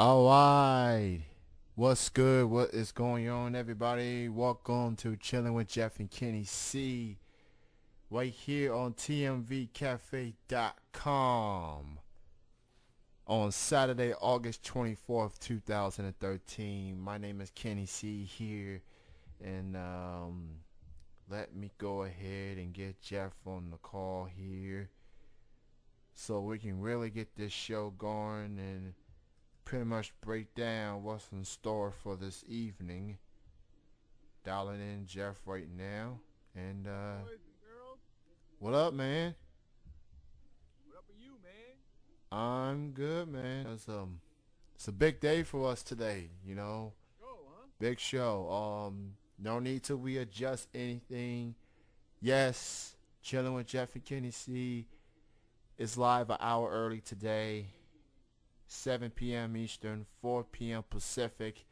Alright, what's good? What is going on, everybody? Welcome to Chillin with Jeff and Kenny C, right here on tmvcafe.com on Saturday, August 24th, 2013. My name is Kenny C here, and let me go ahead and get Jeff on the call here so we can really get this show going and pretty much break down what's in store for this evening. Dialing in Jeff right now. And Boys and girls, what up, man? what up with you, man? I'm good, man. It's a big day for us today, Show, huh? Big show. No need to readjust anything. Yes, Chilling with Jeff and Kenny C is live an hour early today. 7 p.m. Eastern, 4 p.m. Pacific.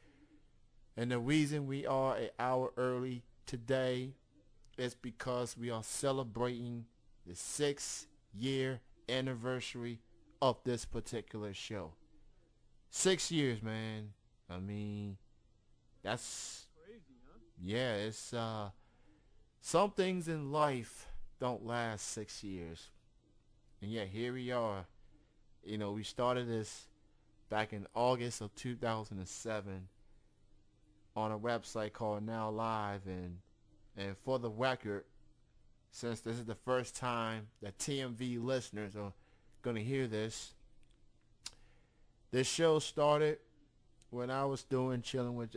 And the reason we are an hour early today is because we are celebrating the 6-year anniversary of this particular show. 6 years, man. I mean, that's, Crazy, huh? yeah, it's, some things in life don't last 6 years. And yet here we are. We started this back in August of 2007 on a website called Now Live, and for the record, since this is the first time that TMV listeners are gonna hear this show started when I was doing Chilling with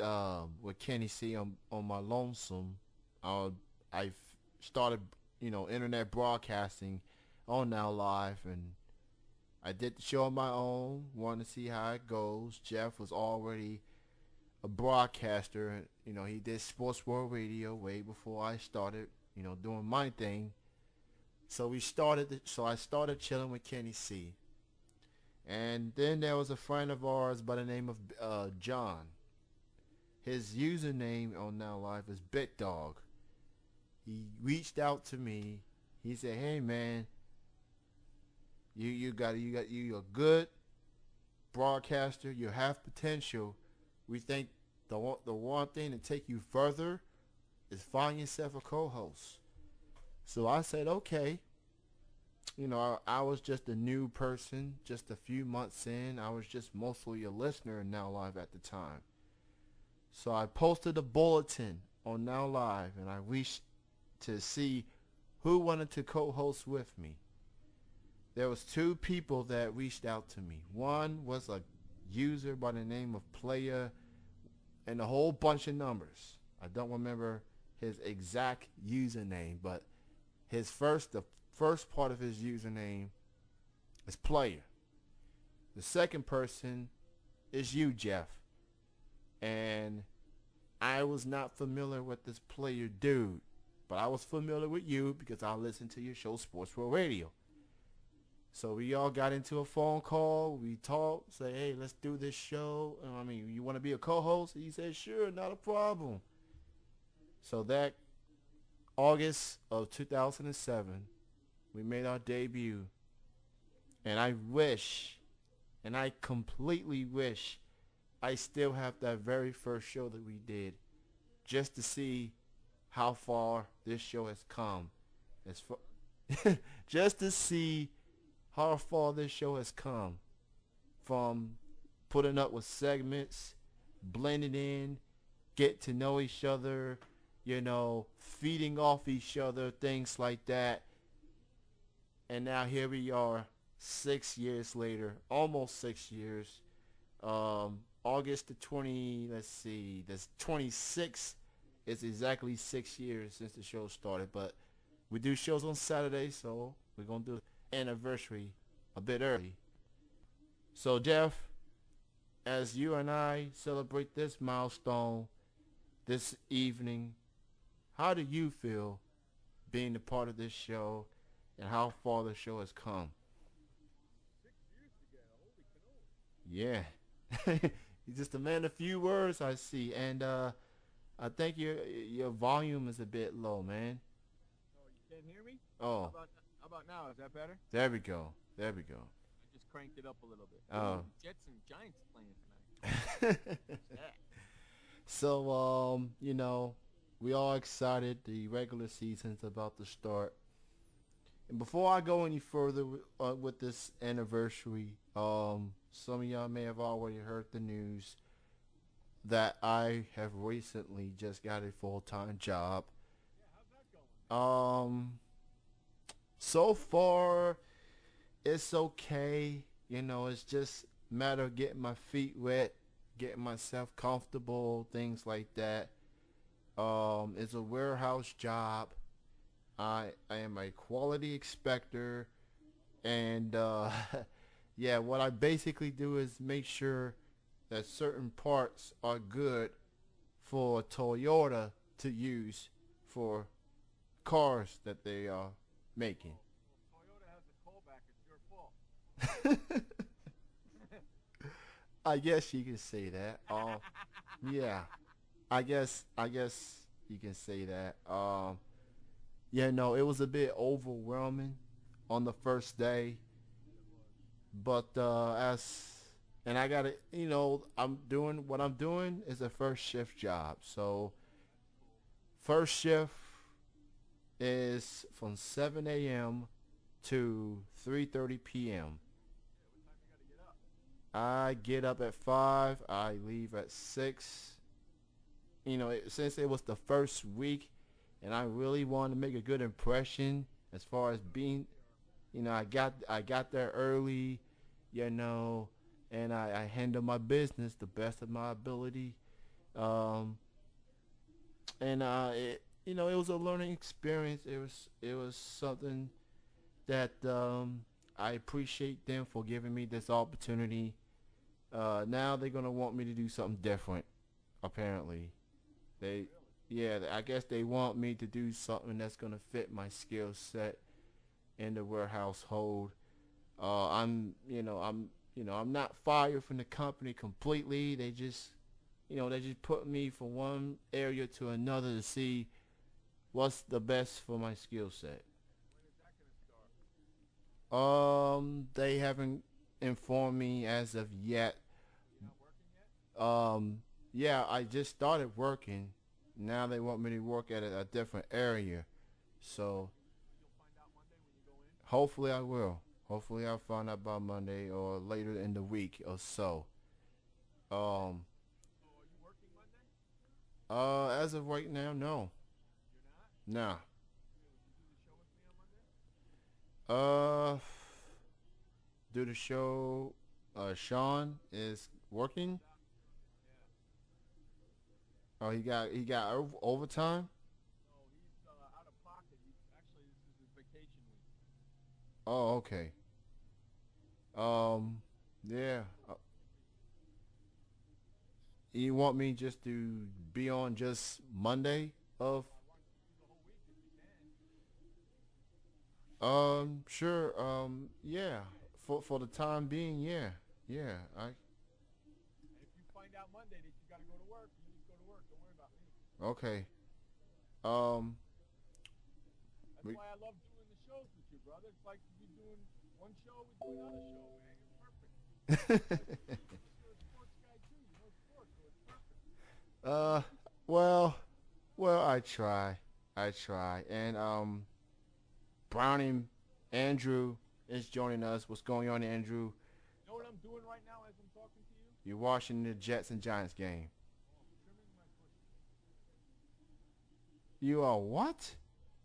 Kenny C on my lonesome. I started internet broadcasting on Now Live, and I did the show on my own, wanted to see how it goes. Jeff was already a broadcaster. He did Sports World Radio way before I started, doing my thing. So I started Chilling with Kenny C. And then there was a friend of ours by the name of John. His username on Now Live is BitDog. He reached out to me. He said, "Hey man, you're a good broadcaster. You have potential. We think the one thing to take you further is find yourself a co-host." So I said, okay. I was just a new person, just a few months in. I was just mostly a listener in Now Live at the time. So I posted a bulletin on Now Live, and I reached to see who wanted to co-host with me. There was 2 people that reached out to me. One was a user by the name of Player and a whole bunch of numbers. I don't remember his exact username, but the first part of his username is Player. The second person is you, Jeff. And I was not familiar with this Player dude, but I was familiar with you because I listened to your show, Sports World Radio. So we all got into a phone call. We talked, say, hey, let's do this show. You want to be a co-host? He said, sure, not a problem. So that August of 2007, we made our debut. And I completely wish I still have that very first show that we did, just to see how far this show has come. Just to see how far this show has come from putting up with segments, blending in, get to know each other, feeding off each other, things like that. And now here we are 6 years later, almost 6 years. August the 26th is exactly 6 years since the show started. But we do shows on Saturday, so we're going to do anniversary a bit early. So Jeff, as you and I celebrate this milestone this evening, how do you feel being a part of this show and how far the show has come? 6 years together, holy cannoli. Yeah. You're just a man of few words, I see. And I think your volume is a bit low, man. Oh, you can't hear me? Oh, How about now? Is that better? there we go. There we go. I just cranked it up a little bit. Oh. Jets and Giants playing tonight. That. So, we all excited. The regular season's about to start. And before I go any further with this anniversary, some of y'all may have already heard the news that I have recently just got a full-time job. Yeah, how's that going? So far, it's okay. It's just a matter of getting my feet wet, getting myself comfortable, things like that. It's a warehouse job. I am a quality inspector, and yeah, what I basically do is make sure that certain parts are good for Toyota to use for cars that they are making. Well, Toyota has a callback. It's your fault. I guess you can say that. Yeah, I guess you can say that. Yeah, no, it was a bit overwhelming on the first day, but and I got to, I'm doing what I'm doing is a first shift job. So first shift is from 7 a.m. to 3:30 p.m. I get up at 5. I leave at 6. Since it was the first week, and I really wanted to make a good impression as far as being, I got there early, and I handled my business the best of my ability. Um, and it was a learning experience. It was something that I appreciate them for giving me this opportunity. Now they're gonna want me to do something different. Apparently, they, yeah, I guess they want me to do something that's gonna fit my skill set in the warehouse hold. I'm not fired from the company completely. They just put me from one area to another to see what's the best for my skill set. When is that going to start? They haven't informed me as of yet. You're not working yet? Yeah, I just started working. Now they want me to work at a different area. So You'll find out Monday when you go in? hopefully I will. Hopefully I'll find out by Monday or later in the week or so. Um, So are you working Monday? as of right now, no. You're not? Nah. Would you do the show with me on Monday? Uh, do the show. Sean is working. Yeah. Oh, he got overtime. No, he's out of pocket. Actually, this is his vacation week. Oh, okay. Yeah. You want me just to be on just Monday of? Well, I want you to do the whole week if you can. Sure. Yeah. For the time being, yeah, yeah. And if you find out Monday that you got to go to work, you just go to work. Don't worry about me. Okay. Um. That's We, why I love doing the shows with you, brother. It's like you doing one show, we do another show, man. You're perfect. You're a sports guy too. You know sports, so it's perfect. uh. Well. Well. I try. And Brownie Andrew is joining us. What's going on, Andrew? You know what I'm doing right now as I'm talking to you? You're watching the Jets and Giants game. Oh, I'm trimming my bushes. You are what?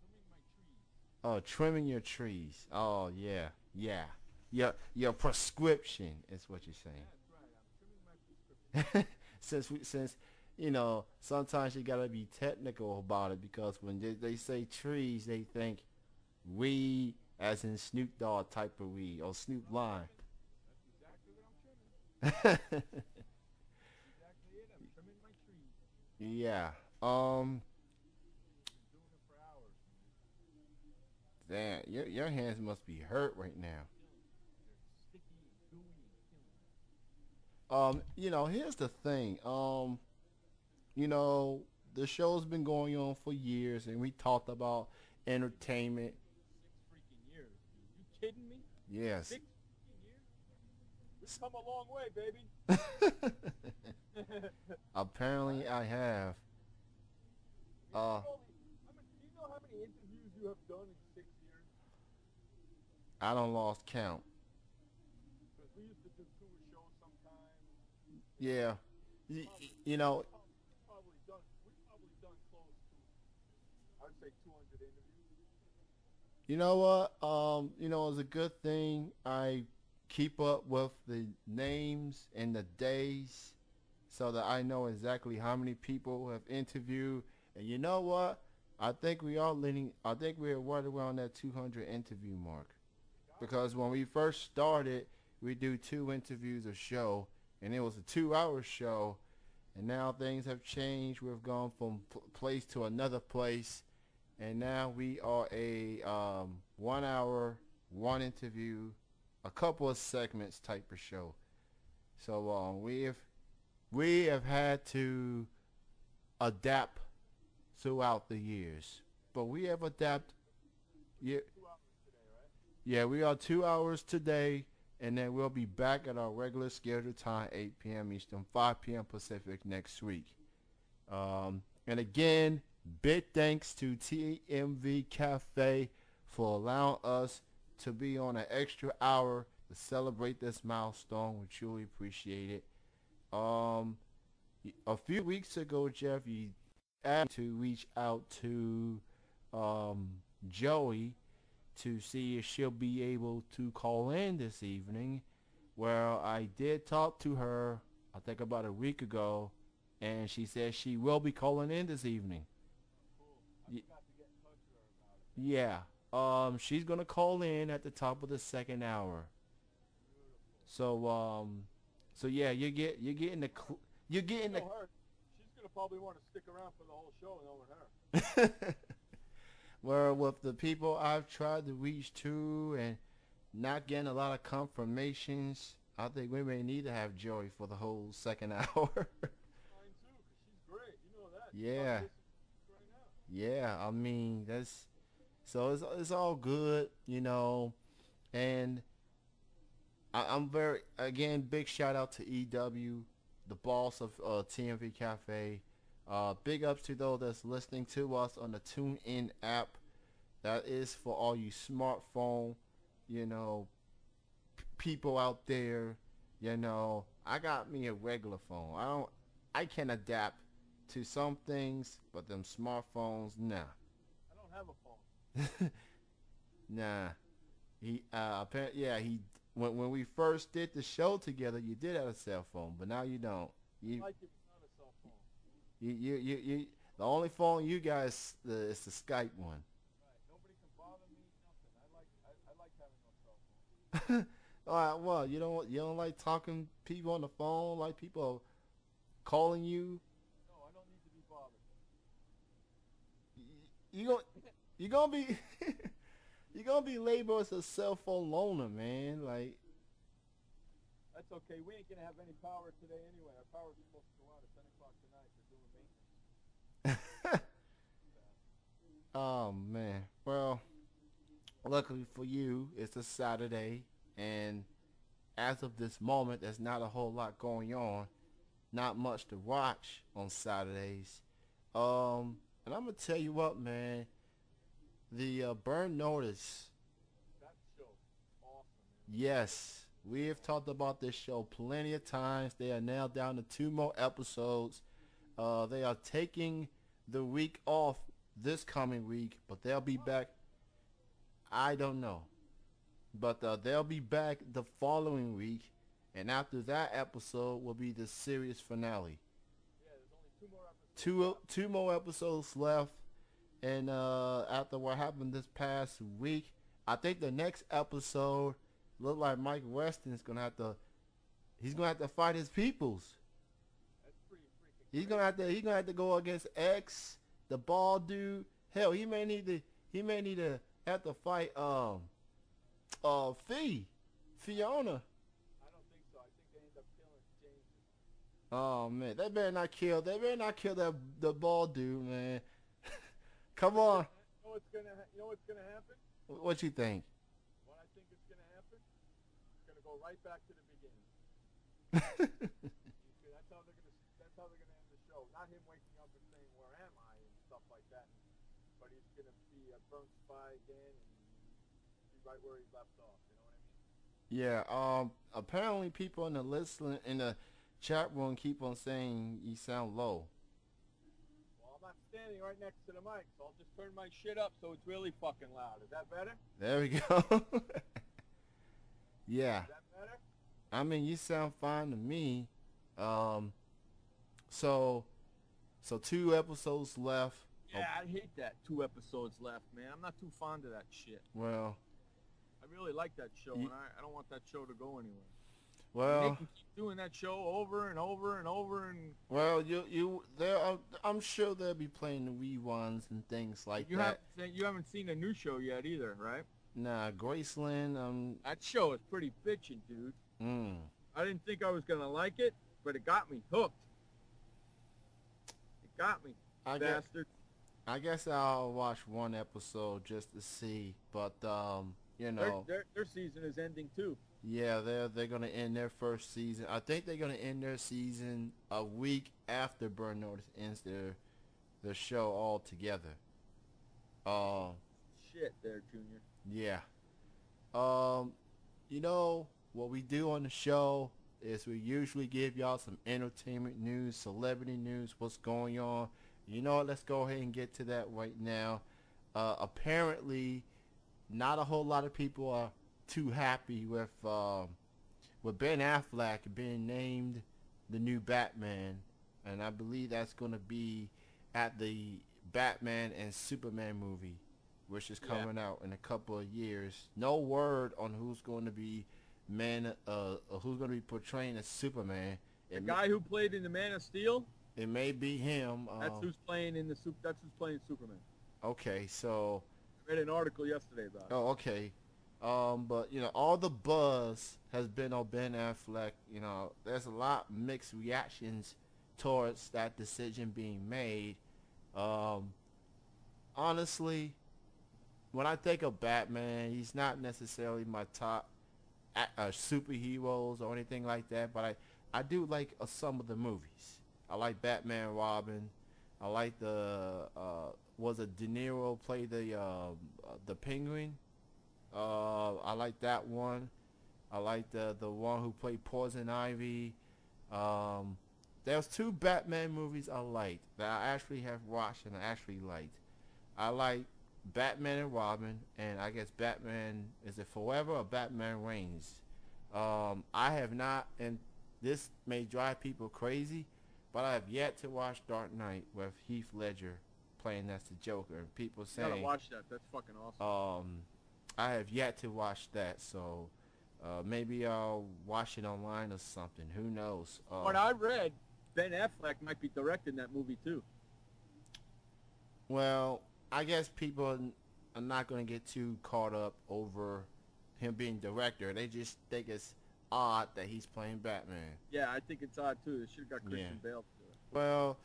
Trimming my trees. Oh, trimming your trees. Oh, yeah, yeah. Your prescription is what you're saying. That's right. I'm trimming my prescription. Since sometimes you gotta be technical about it because when they say trees, they think weed, as in Snoop Dogg type of weed or Snoop Lion. That's exactly what I'm trimming. That's exactly it. I'm trimming my trees. Yeah. Been doing it for hours, man. Damn. Your hands must be hurt right now. They're sticky and gooey and killing me. Here's the thing. The show's been going on for years, and we talked about entertainment. 6 freaking years, dude. You kidding me? Yes. 6 freaking years? We've come a long way, baby. apparently I have. You know, Uh, do you know how many interviews you have done in 6 years? I don't lost count. Because we used to do two a show sometimes. You know, Yeah, probably, you know, we probably done close to, I'd say 200 interviews. you know what? It's a good thing I keep up with the names and the days so that I know exactly how many people have interviewed. And you know what? I think we are leaning. I think we're right around that 200 interview mark. Because when we first started, we do 2 interviews a show, and it was a 2-hour show. And now things have changed. We've gone from place to another place, and now we are a 1 hour, one interview, a couple of segments type of show. So we have had to adapt throughout the years, but we have adapted. Yeah, 2 hours today, right? yeah, we are 2 hours today, and then we'll be back at our regular scheduled time, 8 p.m. Eastern, 5 p.m. Pacific next week. And again, big thanks to TMV Cafe for allowing us to be on an extra hour to celebrate this milestone. We truly appreciate it. Um, a few weeks ago, Jeff, you asked me to reach out to um, Joey to see if she'll be able to call in this evening. Well, I did talk to her, I think about a week ago, and she said she will be calling in this evening. Cool. I Y- forgot to get in touch with her about it. yeah. She's gonna call in at the top of the second hour. Beautiful. So yeah, you're You getting the know her. She's gonna probably want to stick around for the whole show, knowing her. where with the people I've tried to reach to and not getting a lot of confirmations, I think we may need to have Joey for the whole second hour. Mine too, cause she's great. You know that. She's Yeah, probably listening right now. yeah. I mean it's all good, and I'm very again big shout out to EW, the boss of TMV Cafe. Big ups to those that's listening to us on the TuneIn app. That is for all you smartphone, you know, people out there. I got me a regular phone. I can adapt to some things, but them smartphones, nah, I don't have a phone. nah. He when we first did the show together, you did have a cell phone, but now you don't. I You like it without a cell phone. you the only phone you guys is the Skype one. Right. Nobody can bother me. Nothing. I like having no cell phone. All right, well, you don't like talking people on the phone, like people calling you. No, I don't need to be bothered. You going you gonna be you gonna be labeled as a cell phone loner, man. Like, That's okay. We ain't gonna have any power today anyway. Our power's supposed to go out at 10 o'clock tonight. They're doing maintenance. oh man. Well, luckily for you, it's a Saturday, and as of this moment, there's not a whole lot going on. Not much to watch on Saturdays. And I'm gonna tell you what, man. The Burn Notice. That show, awesome, man. Yes, we have talked about this show plenty of times. They are now down to 2 more episodes. They are taking the week off this coming week, but they'll be back. I don't know, but they'll be back the following week, and after that episode will be the series finale. Yeah, there's only 2 more episodes. Two more episodes left, and after what happened this past week, I think the next episode look like Mike Weston's gonna have to. He's gonna have to fight his peoples. That's pretty freaking He's crazy. gonna have to go against X, the bald dude. Hell, he may need to have to fight Fiona. I don't think so. I think they end up killing James. Oh man, they better not kill the bald dude, man. Come on. You know what's gonna happen? What you think? What I think is gonna happen? It's gonna go right back to the beginning. That's how they're gonna end the show. but he's gonna be a burnt spy again and be right where he left off. You know what I mean? Yeah. Apparently, people in the listen in the chat room keep on saying you sound low. Well, I'm not standing right next to the mic, so I'll just turn my shit up so it's really fucking loud. Is that better? There we go. Yeah. Is that better? I mean, you sound fine to me. Um. So, so 2 episodes left. Yeah, I hate that 2 episodes left, man. I'm not too fond of that shit. Well, I really like that show, and I don't want that show to go anywhere. They well, can keep doing that show over and over and over, and well. I'm sure they'll be playing the reruns and things like you that. haven't seen the new show yet either, right? Nah, Graceland. That show is pretty bitchin', dude. Mm, I didn't think I was gonna like it, but it got me hooked. It got me, I guess. bastard. I guess I'll watch one episode just to see. But you know, Their season is ending too. yeah, they're gonna end their first season. I think they're gonna end their season a week after Burn Notice ends their show altogether. Uh, Shit, there, Junior. yeah. You know what we do on the show is we usually give y'all some entertainment news, celebrity news, what's going on. You know what? Let's go ahead and get to that right now. Apparently, not a whole lot of people are too happy with Ben Affleck being named the new Batman, and I believe that's going to be at the Batman and Superman movie, which is coming out in a couple of years. No word on who's going to be who's going to be portraying as Superman. The guy who played in the Man of Steel. It may be him. That's who's playing That's who's playing Superman. Okay, so. I read an article yesterday about it. Oh, okay. But you know, all the buzz has been on Ben Affleck. You know, there's a lot mixed reactions towards that decision being made. Honestly, when I think of Batman, he's not necessarily my top superheroes or anything like that. But I do like some of the movies. I like Batman Robin. I like was it De Niro play the Penguin? I like that one. I like the one who played Poison Ivy. There's 2 Batman movies I liked that I actually have watched and I actually liked. I like Batman and Robin, and I guess Batman, is it Forever or Batman Reigns? I have not, and this may drive people crazy, but I have yet to watch Dark Knight with Heath Ledger playing as the Joker. And people You gotta saying, watch that. That's fucking awesome. I have yet to watch that, so maybe I'll watch it online or something. Who knows? What I read, Ben Affleck might be directing that movie too. Well, I guess people are not going to get too caught up over him being director. They just think it's odd that he's playing Batman. Yeah, I think it's odd too. They should have got Christian Bale to do it. Well,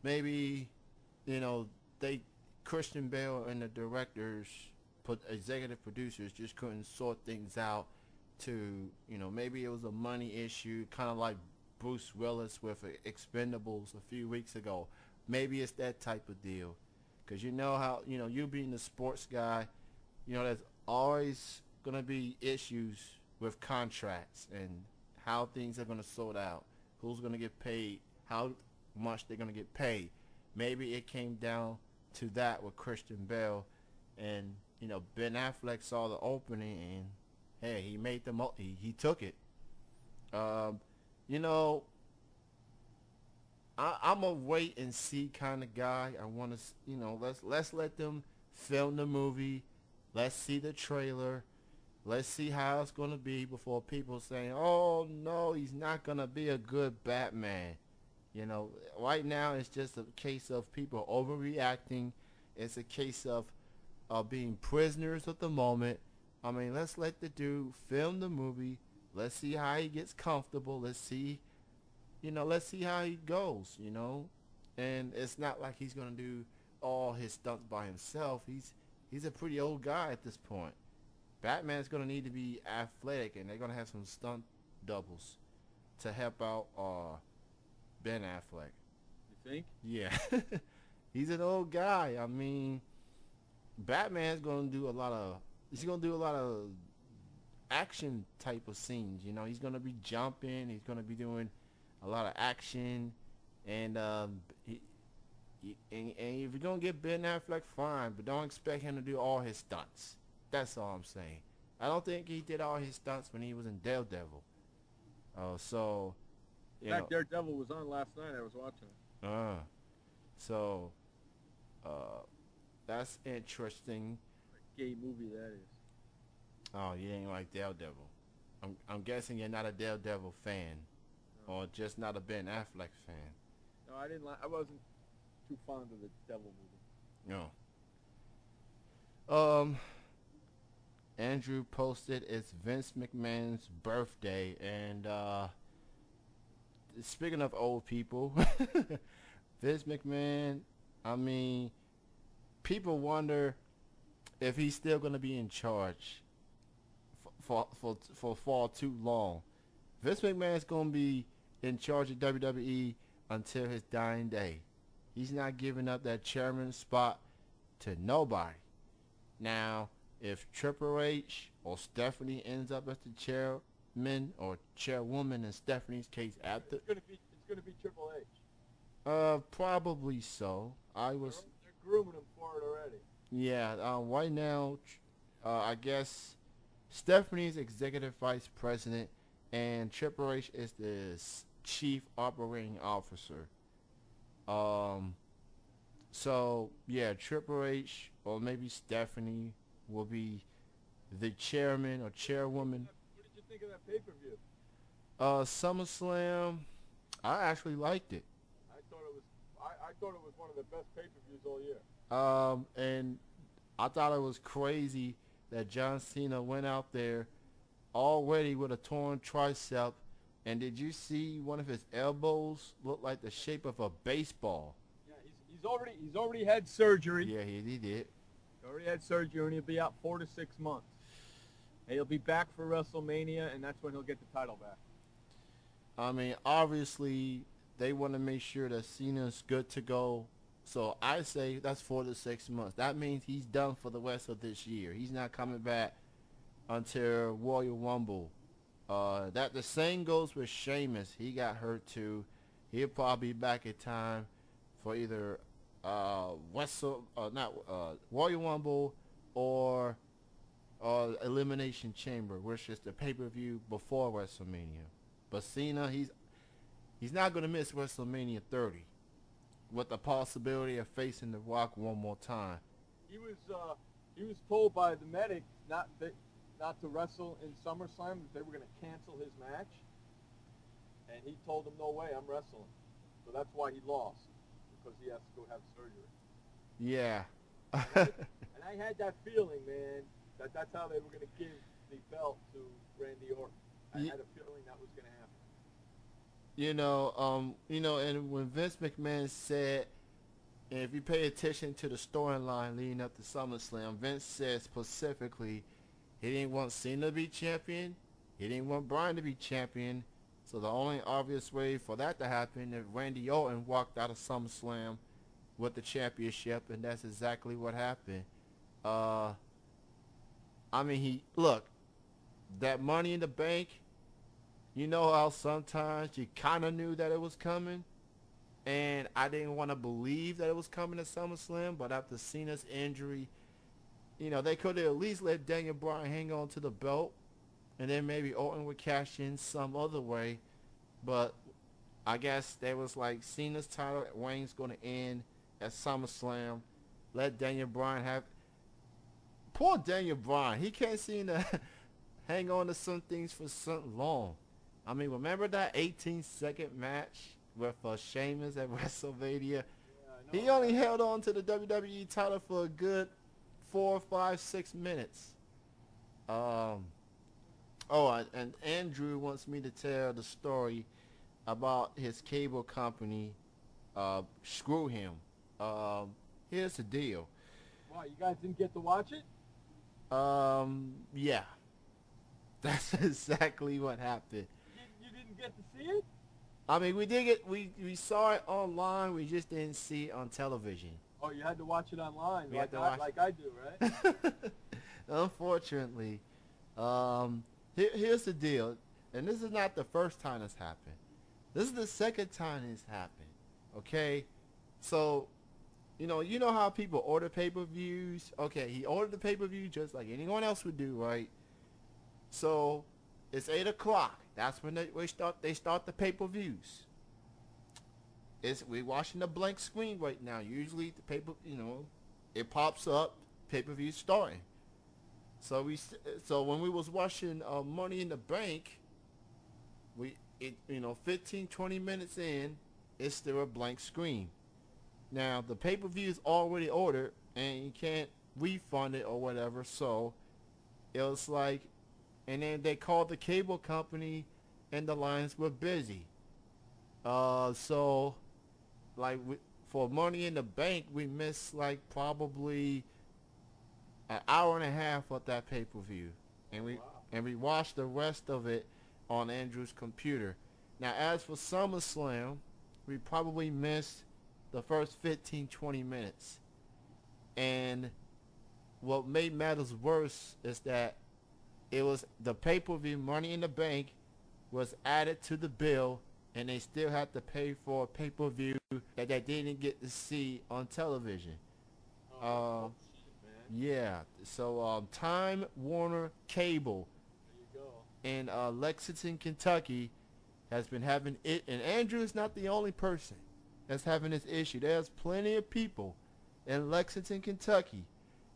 maybe, you know, Christian Bale and the directors, executive producers just couldn't sort things out to, you know, maybe it was a money issue, kind of like Bruce Willis with Expendables a few weeks ago. Maybe it's that type of deal. Because you know how, you know, you being the sports guy, you know, there's always going to be issues with contracts and how things are going to sort out. Who's going to get paid, how much they're going to get paid. Maybe it came down to that with Christian Bale. And, you know, Ben Affleck saw the opening and, hey, he made he took it. You know, I'm a wait and see kind of guy. I want to, you know, let's let them film the movie. Let's see the trailer. Let's see how it's going to be before people saying, oh, no, he's not going to be a good Batman. You know, right now it's just a case of people overreacting. It's a case of being prisoners of the moment. I mean, let's let the dude film the movie. Let's see how he gets comfortable. Let's see, you know, let's see how he goes, you know. And it's not like he's going to do all his stunts by himself. He's a pretty old guy at this point. Batman's going to need to be athletic, and they're going to have some stunt doubles to help out Ben Affleck. You think? Yeah. He's an old guy. I mean, Batman's gonna do a lot of. He's gonna do a lot of action type of scenes. You know, he's gonna be jumping. He's gonna be doing a lot of action, and and if you're gonna get Ben Affleck, fine, but don't expect him to do all his stunts. That's all I'm saying. I don't think he did all his stunts when he was in Daredevil. So In you fact, know, Daredevil was on last night. I was watching it. so that's interesting. Gay movie that is. Oh, you ain't like Daredevil. I'm guessing you're not a Daredevil fan, No. or just not a Ben Affleck fan. No, I didn't like. I wasn't too fond of the Devil movie. No. Andrew posted it's Vince McMahon's birthday, and speaking of old people, Vince McMahon. I mean, people wonder if he's still gonna be in charge for far too long. Vince McMahon's gonna be in charge of WWE until his dying day. He's not giving up that chairman spot to nobody. Now, if Triple H or Stephanie ends up as the chairman or chairwoman in Stephanie's case after, It's gonna be Triple H. probably so. They're grooming him for it already. Yeah. Right now, I guess Stephanie's executive vice president, and Triple H is the chief operating officer. So yeah, Triple H or maybe Stephanie will be the chairman or chairwoman. What did you think of that pay-per-view? SummerSlam, I actually liked it. I thought it was one of the best pay-per-views all year. And I thought it was crazy that John Cena went out there already with a torn tricep. And did you see one of his elbows look like the shape of a baseball? Yeah, he's already had surgery. Yeah, he did. He already had surgery, and he'll be out 4 to 6 months. And he'll be back for WrestleMania, and that's when he'll get the title back. I mean, obviously, they want to make sure that Cena's good to go. So I say that's 4 to 6 months. That means he's done for the rest of this year. He's not coming back until Royal Rumble. That the same goes with Sheamus. He got hurt too. He'll probably be back in time for either Royal Rumble or Elimination Chamber, which is the pay-per-view before WrestleMania. But Cena, he's not gonna miss WrestleMania 30, with the possibility of facing The Rock one more time. He was told by the medic not to wrestle in SummerSlam. They were going to cancel his match, and he told them, "No way, I'm wrestling." So that's why he lost, because he has to go have surgery. Yeah. And I had that feeling, man, that's how they were going to give the belt to Randy Orton. I had a feeling that was going to happen. And when Vince McMahon said, and if you pay attention to the storyline leading up to SummerSlam, Vince said specifically he didn't want Cena to be champion. He didn't want Bryan to be champion. So the only obvious way for that to happen is Randy Orton walked out of SummerSlam with the championship, and that's exactly what happened. I mean, that Money in the Bank, you know how sometimes you kind of knew that it was coming, and I didn't want to believe that it was coming to SummerSlam, but after Cena's injury, they could have at least let Daniel Bryan hang on to the belt, and then maybe Orton would cash in some other way. But I guess they was like, Cena's title reign's going to end at SummerSlam. Let Daniel Bryan have... Poor Daniel Bryan. He can't seem to hang on to some things for so long. I mean, remember that 18-second match with Sheamus at WrestleMania? Yeah, He only held on to the WWE title for a good 4, 5, 6 minutes. And Andrew wants me to tell the story about his cable company. Screw him. Here's the deal. Wow, you guys didn't get to watch it? Yeah. That's exactly what happened. You didn't get to see it? I mean, we did get we saw it online. We just didn't see it on television. Oh, you had to watch it online, We had to like I do, right? Unfortunately, here's the deal, and this is not the first time it's happened. This is the second time it's happened. Okay, so you know how people order pay-per-views. Okay, he ordered the pay-per-view just like anyone else would do, right? So it's 8 o'clock. That's when they start the pay-per-views. We watching the blank screen right now. Usually the it pops up, pay-per-view starting. So when we was watching Money in the Bank, 15 20 minutes in, it's still a blank screen. Now the pay-per-view is already ordered and you can't refund it or whatever. So it was like, and then they called the cable company and the lines were busy. So like for Money in the Bank, we missed like probably an hour and a half of that pay-per-view, and Wow. we watched the rest of it on Andrew's computer. Now, as for SummerSlam, we probably missed the first 15 20 minutes, and what made matters worse is that it was the pay-per-view Money in the Bank was added to the bill, and they still had to pay for a pay-per-view that they didn't get to see on television. Oh, shit, man. Yeah, so Time Warner Cable There you go. in Lexington, Kentucky has been having it, and Andrew is not the only person that's having this issue. There's plenty of people in Lexington, Kentucky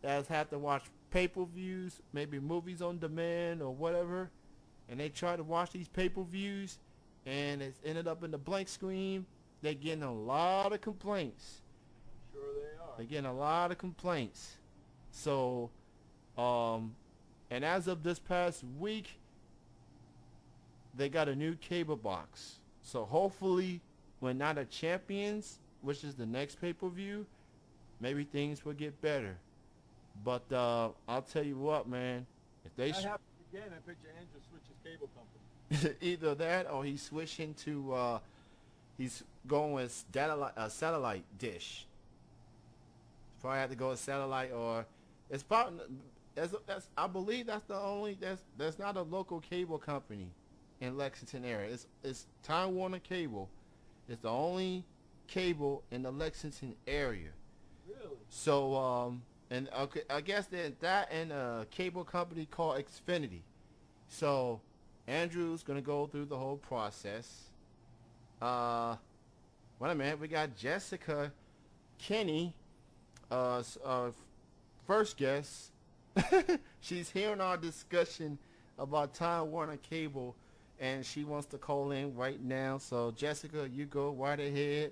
that has had to watch pay-per-views, maybe movies on demand or whatever, and they try to watch these pay-per-views, and it's ended up in the blank screen. They're getting a lot of complaints. Sure they are. They're getting a lot of complaints. So, and as of this past week, they got a new cable box. So hopefully, when Night of Champions, which is the next pay-per-view, maybe things will get better. But I'll tell you what, man, if they That happens again, I bet you Andrew switches cable company. either that or he's switching to he's going with satellite dish. Probably have to go with satellite, or it's probably I believe that's not a local cable company in Lexington area. It's Time Warner Cable. It's the only cable in the Lexington area. Really? So and okay, I guess that and a cable company called Xfinity. So Andrew's gonna go through the whole process. Wait a minute, we got Jessica Kenny, first guest. She's hearing our discussion about Time Warner Cable, and she wants to call in right now. So Jessica, you go right ahead,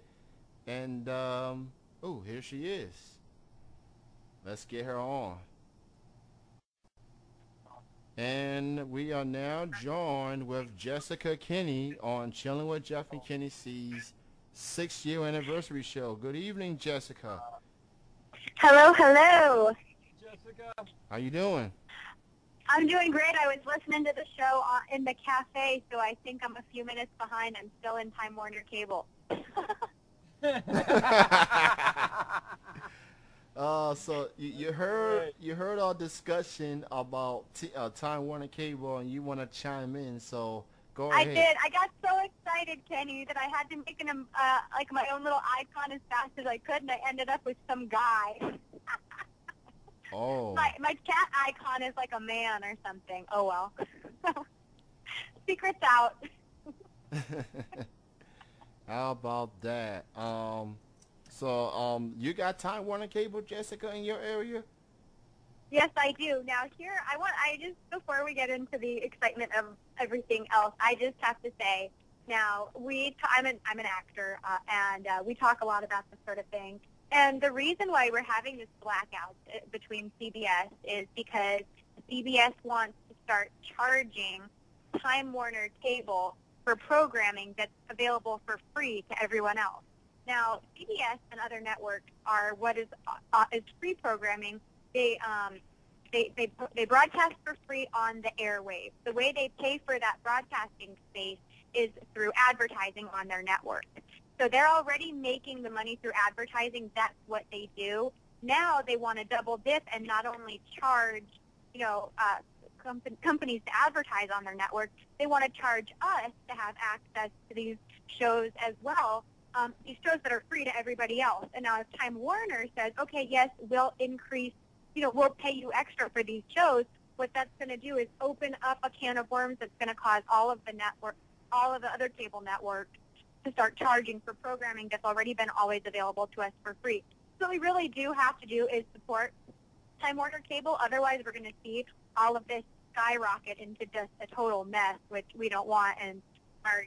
and oh, here she is. Let's get her on. And we are now joined with Jessica Kenny on Chillin with Jeff and Kenny C's 6th-year anniversary show. Good evening, Jessica. Hello, hello. Jessica? How you doing? I'm doing great. I was listening to the show in the cafe, so I think I'm a few minutes behind. I'm still in Time Warner Cable. So you heard our discussion about Time Warner Cable, and you want to chime in. So go ahead. I did. I got so excited, Kenny, that I had to make like my own little icon as fast as I could, and I ended up with some guy. Oh. My cat icon is like a man or something. Oh well. Secret's out. How about that? So you got Time Warner Cable, Jessica, in your area? Yes, I do. Now I just before we get into the excitement of everything else, I just have to say, now I'm an actor, and we talk a lot about this sort of thing. And the reason why we're having this blackout between CBS is because CBS wants to start charging Time Warner Cable for programming that's available for free to everyone else. Now, CBS and other networks are what is free programming. They broadcast for free on the airwaves. The way they pay for that broadcasting space is through advertising on their network. So they're already making the money through advertising. That's what they do. Now they want to double dip and not only charge, companies to advertise on their network, they want to charge us to have access to these shows as well, these shows that are free to everybody else. And now if Time Warner says, okay, yes, we'll increase, we'll pay you extra for these shows, what that's going to do is open up a can of worms that's going to cause all of the other cable networks to start charging for programming that's already been always available to us for free. So what we really do have to do is support Time Warner Cable. Otherwise, we're going to see all of this skyrocket into just a total mess, which we don't want, and our,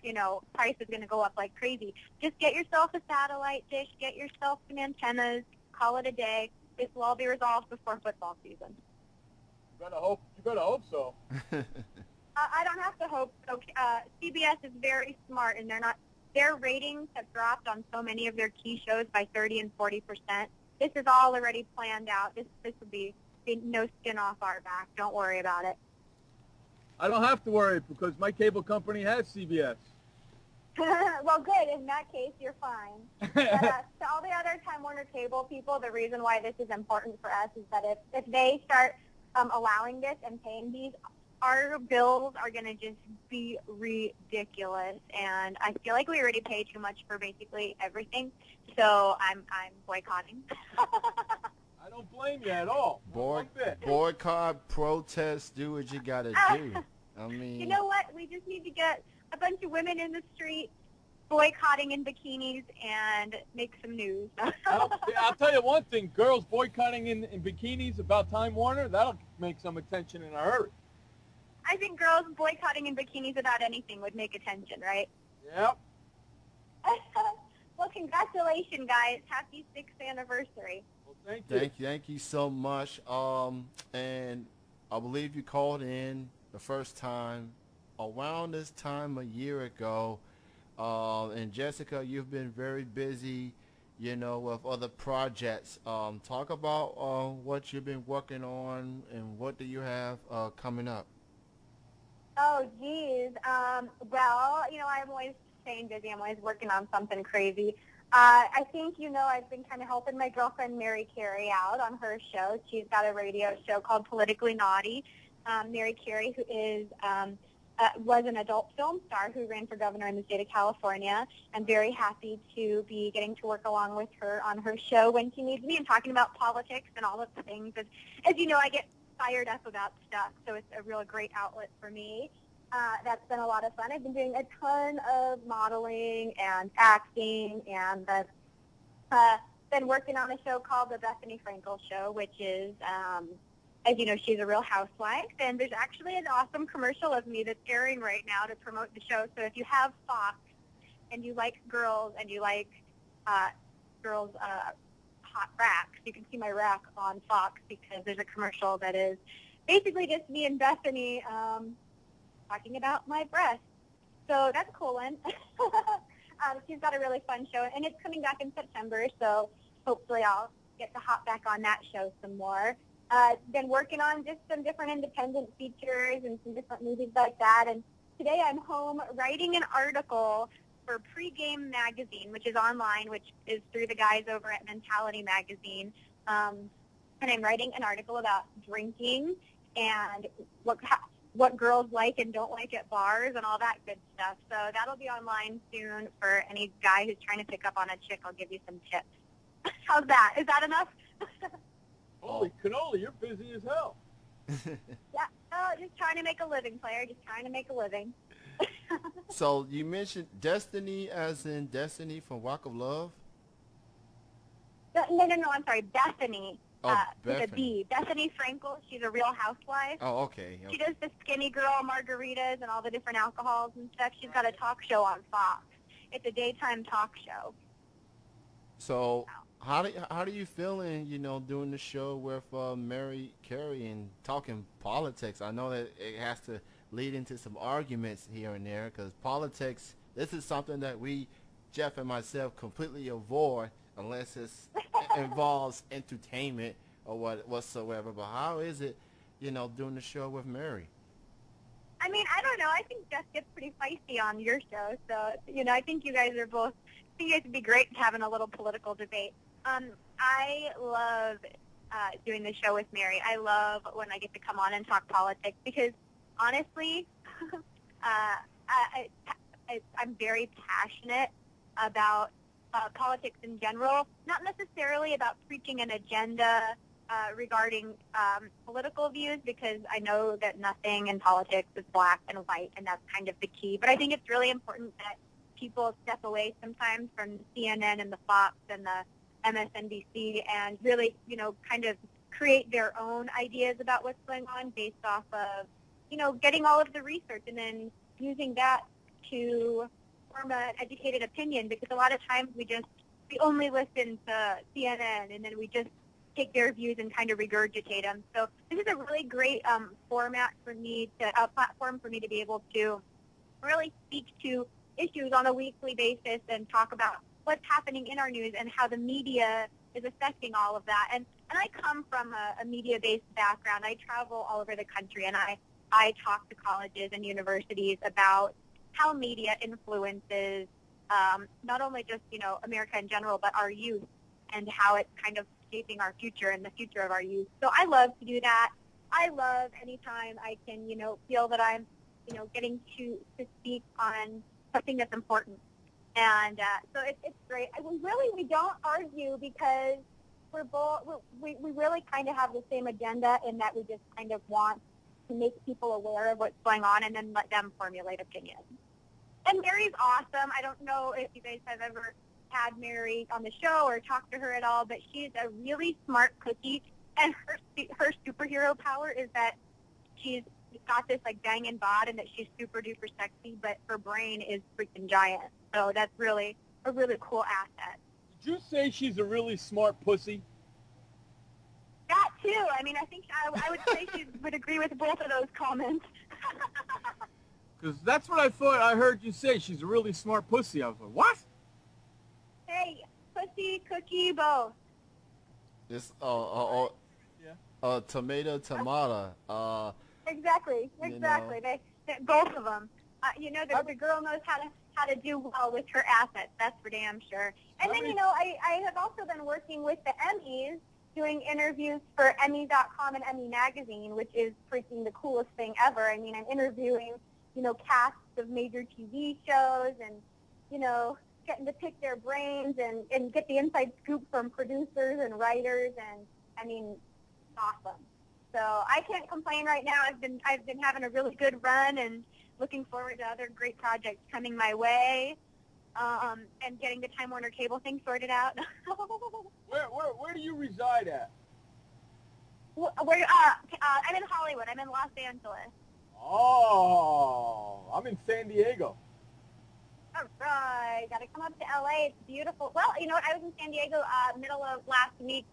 price is going to go up like crazy. Just get yourself a satellite dish, get yourself some antennas, call it a day. This will all be resolved before football season. You better hope so. I don't have to hope so. CBS is very smart, and their ratings have dropped on so many of their key shows by 30 and 40%. This is all already planned out. This would be no skin off our back. Don't worry about it. I don't have to worry because my cable company has CBS. Well, good. In that case, you're fine. But, to all the other Time Warner Cable people, the reason why this is important for us is that if they start allowing this and paying these, our bills are going to just be ridiculous. And I feel like we already pay too much for basically everything. So I'm boycotting. I don't blame you at all. Boycott, protest, do what you got to do. I mean, you know what? We just need to get a bunch of women in the street boycotting in bikinis and make some news. I'll tell you one thing. Girls boycotting in bikinis about Time Warner, that'll make some attention in a hurry. I think girls boycotting in bikinis about anything would make attention, right? Yep. Well, congratulations, guys. Happy 6th anniversary. Well, thank you so much. And I believe you called in the first time around this time a year ago. And Jessica, you've been very busy, with other projects. Talk about what you've been working on and what do you have coming up? Oh, geez. Well, I'm always staying busy. I'm always working on something crazy. I think, I've been kind of helping my girlfriend Mary Carey out on her show. She's got a radio show called Politically Naughty. Mary Carey, who is was an adult film star who ran for governor in the state of California. I'm very happy to be getting to work along with her on her show when she needs me and talking about politics and all of the things. As you know, I get fired up about stuff, so it's a real great outlet for me. That's been a lot of fun. I've been doing a ton of modeling and acting, and been working on a show called The Bethany Frankel Show, which is, as you know, she's a real housewife. And there's actually an awesome commercial of me that's airing right now to promote the show. So if you have Fox and you like girls and you like girls' hot racks, you can see my rack on Fox because there's a commercial that is basically just me and Bethany talking about my breasts. So that's a cool one. She's got a really fun show, and it's coming back in September, so hopefully I'll get to hop back on that show some more. Been working on just some different independent features and some different movies like that, and today I'm home writing an article for Pregame Magazine, which is online, which is through the guys over at Mentality Magazine, and I'm writing an article about drinking and what girls like and don't like at bars and all that good stuff. So that'll be online soon for any guy who's trying to pick up on a chick. I'll give you some tips. How's that? Is that enough? Holy cannoli, you're busy as hell. Yeah, just trying to make a living, player. Just trying to make a living. So you mentioned Destiny as in Destiny from Rock of Love? No, I'm sorry, Bethany. Oh, with a B. Bethany Frankel. She's a real housewife. Oh, okay. She does the skinny girl margaritas and all the different alcohols and stuff. She's got a talk show on Fox. It's a daytime talk show. So how do you feeling, doing the show with Mary Carey and talking politics? I know that it has to lead into some arguments here and there because politics, this is something that we, Jeff and myself, completely avoid unless it involves entertainment or whatsoever. But how is it, doing the show with Mary? I mean, I don't know. I think Jeff gets pretty feisty on your show, so I think you guys are both. I think you guys would be great having a little political debate. I love doing the show with Mary. I love when I get to come on and talk politics because, honestly, I'm very passionate about politics in general. Not necessarily about preaching an agenda regarding political views, because I know that nothing in politics is black and white, and that's kind of the key. But I think it's really important that people step away sometimes from CNN and the Fox and the MSNBC and really, kind of create their own ideas about what's going on based off of, getting all of the research and then using that to form an educated opinion, because a lot of times we only listen to CNN and then we just take their views and kind of regurgitate them. So this is a really great platform for me to be able to really speak to issues on a weekly basis and talk about what's happening in our news and how the media is affecting all of that. And I come from a media-based background. I travel all over the country, and I talk to colleges and universities about how media influences not only just, America in general, but our youth and how it's kind of shaping our future and the future of our youth. So I love to do that. I love anytime I can, feel that I'm, getting to speak on something that's important. And so it's great. We don't argue because we really kind of have the same agenda in that we just kind of want to make people aware of what's going on and then let them formulate opinions. And Mary's awesome. I don't know if you guys have ever had Mary on the show or talked to her at all, but she's a really smart cookie, and her superhero power is that she's got this like banging bod and that she's super duper sexy, but her brain is freaking giant. So that's really a really cool asset. Did you say she's a really smart pussy? That too. I mean, I think I would say she would agree with both of those comments. Because that's what I thought I heard you say. She's a really smart pussy. I was like, what? Hey, pussy, cookie, both. This tomato. Exactly. They both of them. The girl knows how to do well with her assets. That's for damn sure. And then I have also been working with the Emmys, doing interviews for Emmy.com and Emmy Magazine, which is freaking the coolest thing ever. I mean, I'm interviewing casts of major TV shows and getting to pick their brains and get the inside scoop from producers and writers, and I mean, it's awesome. So I can't complain right now. I've been having a really good run and looking forward to other great projects coming my way, and getting the Time Warner Cable thing sorted out. Where do you reside at? I'm in Hollywood. I'm in Los Angeles. Oh, I'm in San Diego. All right, got to come up to LA. It's beautiful. Well, I was in San Diego middle of last week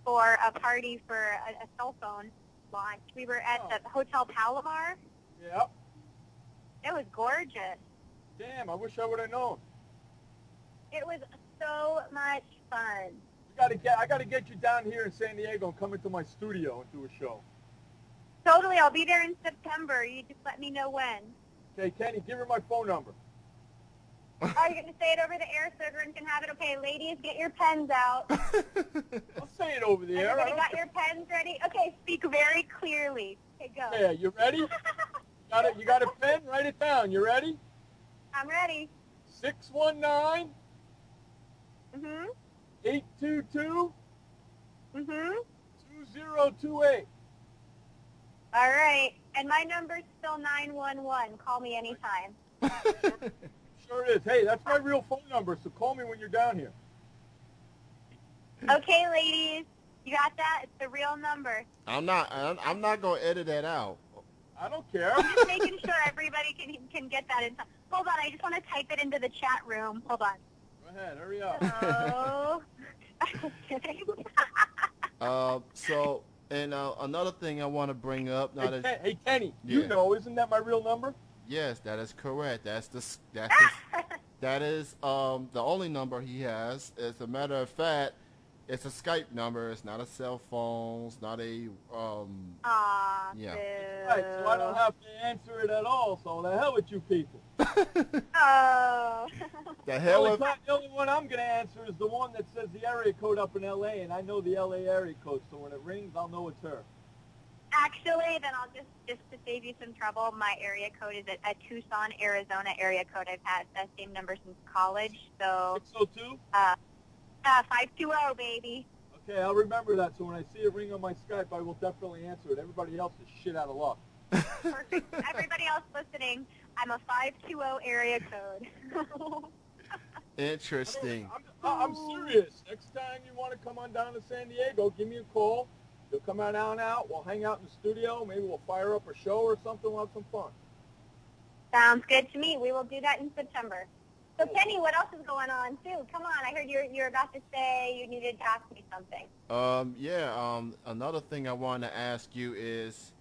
for a party for a cell phone launch. We were at the Hotel Palomar. Yep. It was gorgeous. Damn, I wish I would have known. It was so much fun. I gotta get you down here in San Diego and come into my studio and do a show. Totally, I'll be there in September. You just let me know when. Okay, Kenny, give her my phone number. Are you going to say it over the air so everyone can have it? Okay, ladies, get your pens out. I'll say it over the air. Everybody got your pens ready? Okay, speak very clearly. Okay, go. Yeah, you ready? You got a pen? Write it down. You ready? I'm ready. 619. Mm-hmm. 822. Mm-hmm. 2028. All right. And my number's still 911. Call me anytime. Sure it is. Hey, that's my real phone number, so call me when you're down here. Okay, ladies. You got that? It's the real number. I'm not going to edit that out. I don't care. I'm just making sure everybody can get that in time. Hold on. I just want to type it into the chat room. Hold on. Go ahead. Hurry up. Oh. I'm kidding. And another thing I want to bring up. Hey, Kenny, yeah. Isn't that my real number? Yes, that is correct. That is the only number he has. As a matter of fact, It's a Skype number. It's not a cell phone. It's not a Aw, yeah. Right, so I don't boo. have to answer it at all. So the hell with you people. Oh. The The hell only, with the only one I'm gonna answer is the one that says the area code up in L.A. and I know the L.A. area code, so when it rings, I'll know it's her. Actually, then I'll just to save you some trouble, my area code is a Tucson, Arizona area code. I've had that same number since college, so 602. 520, baby. Okay, I'll remember that. So when I see it ring on my Skype, I will definitely answer it. Everybody else is shit out of luck. Perfect. Everybody else listening, I'm a 520 area code. Interesting. I'm serious. Next time you want to come on down to San Diego, give me a call. You'll come on down out. We'll hang out in the studio. Maybe we'll fire up a show or something. We'll have some fun. Sounds good to me. We will do that in September. So Kenny, what else is going on too? Come on, I heard you're about to say you needed to ask me something. Another thing I wanted to ask you is,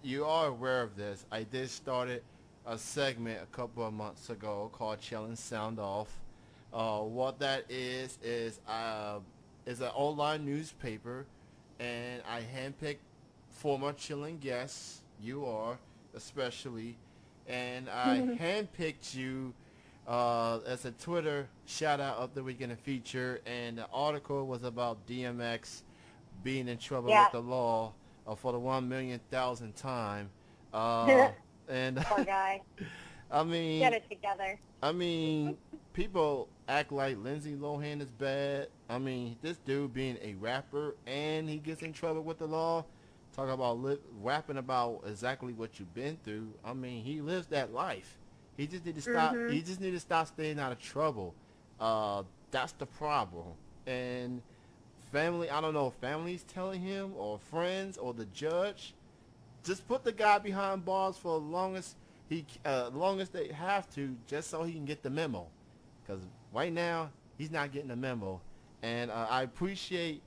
you are aware of this. I did started a segment a couple of months ago called Chillin Sound Off. What that is an online newspaper, and I handpicked former Chillin guests, you are especially, and I handpicked you as a Twitter shout out of the weekend feature, and the article was about DMX being in trouble with the law for the 1,000,000th time. And Poor guy. I mean, Get it together. I mean, people act like Lindsay Lohan is bad. I mean, this dude being a rapper and he gets in trouble with the law. Talk about rapping about exactly what you've been through. I mean, he lives that life. He just need to stop. He just need to stop staying out of trouble. That's the problem. And family, I don't know if family's telling him or friends or the judge, just put the guy behind bars for as long as they have to, just so he can get the memo. Because right now he's not getting the memo. And I appreciate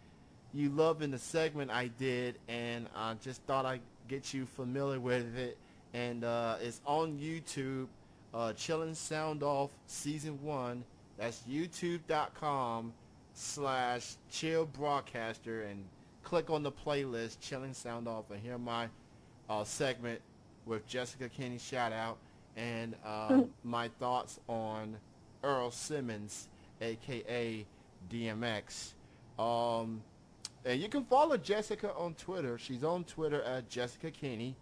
you loving the segment I did, and I just thought I'd get you familiar with it. And it's on YouTube. Chillin Sound Off Season 1. That's youtube.com/chill broadcaster, and click on the playlist Chillin Sound Off and hear my segment with Jessica Kenny shout out, and my thoughts on Earl Simmons, aka DMX. And you can follow Jessica on Twitter. She's on Twitter at Jessica Kenny.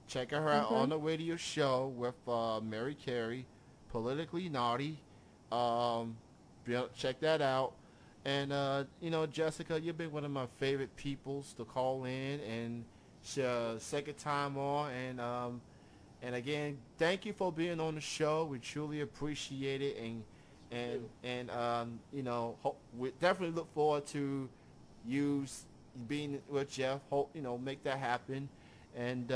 Check her out on the radio show with Mary Carey, Politically Naughty. Check that out. And, Jessica, you've been one of my favorite peoples to call in, and second time on. And again, thank you for being on the show. We truly appreciate it. And we definitely look forward to you being with Jeff. Hope, make that happen. And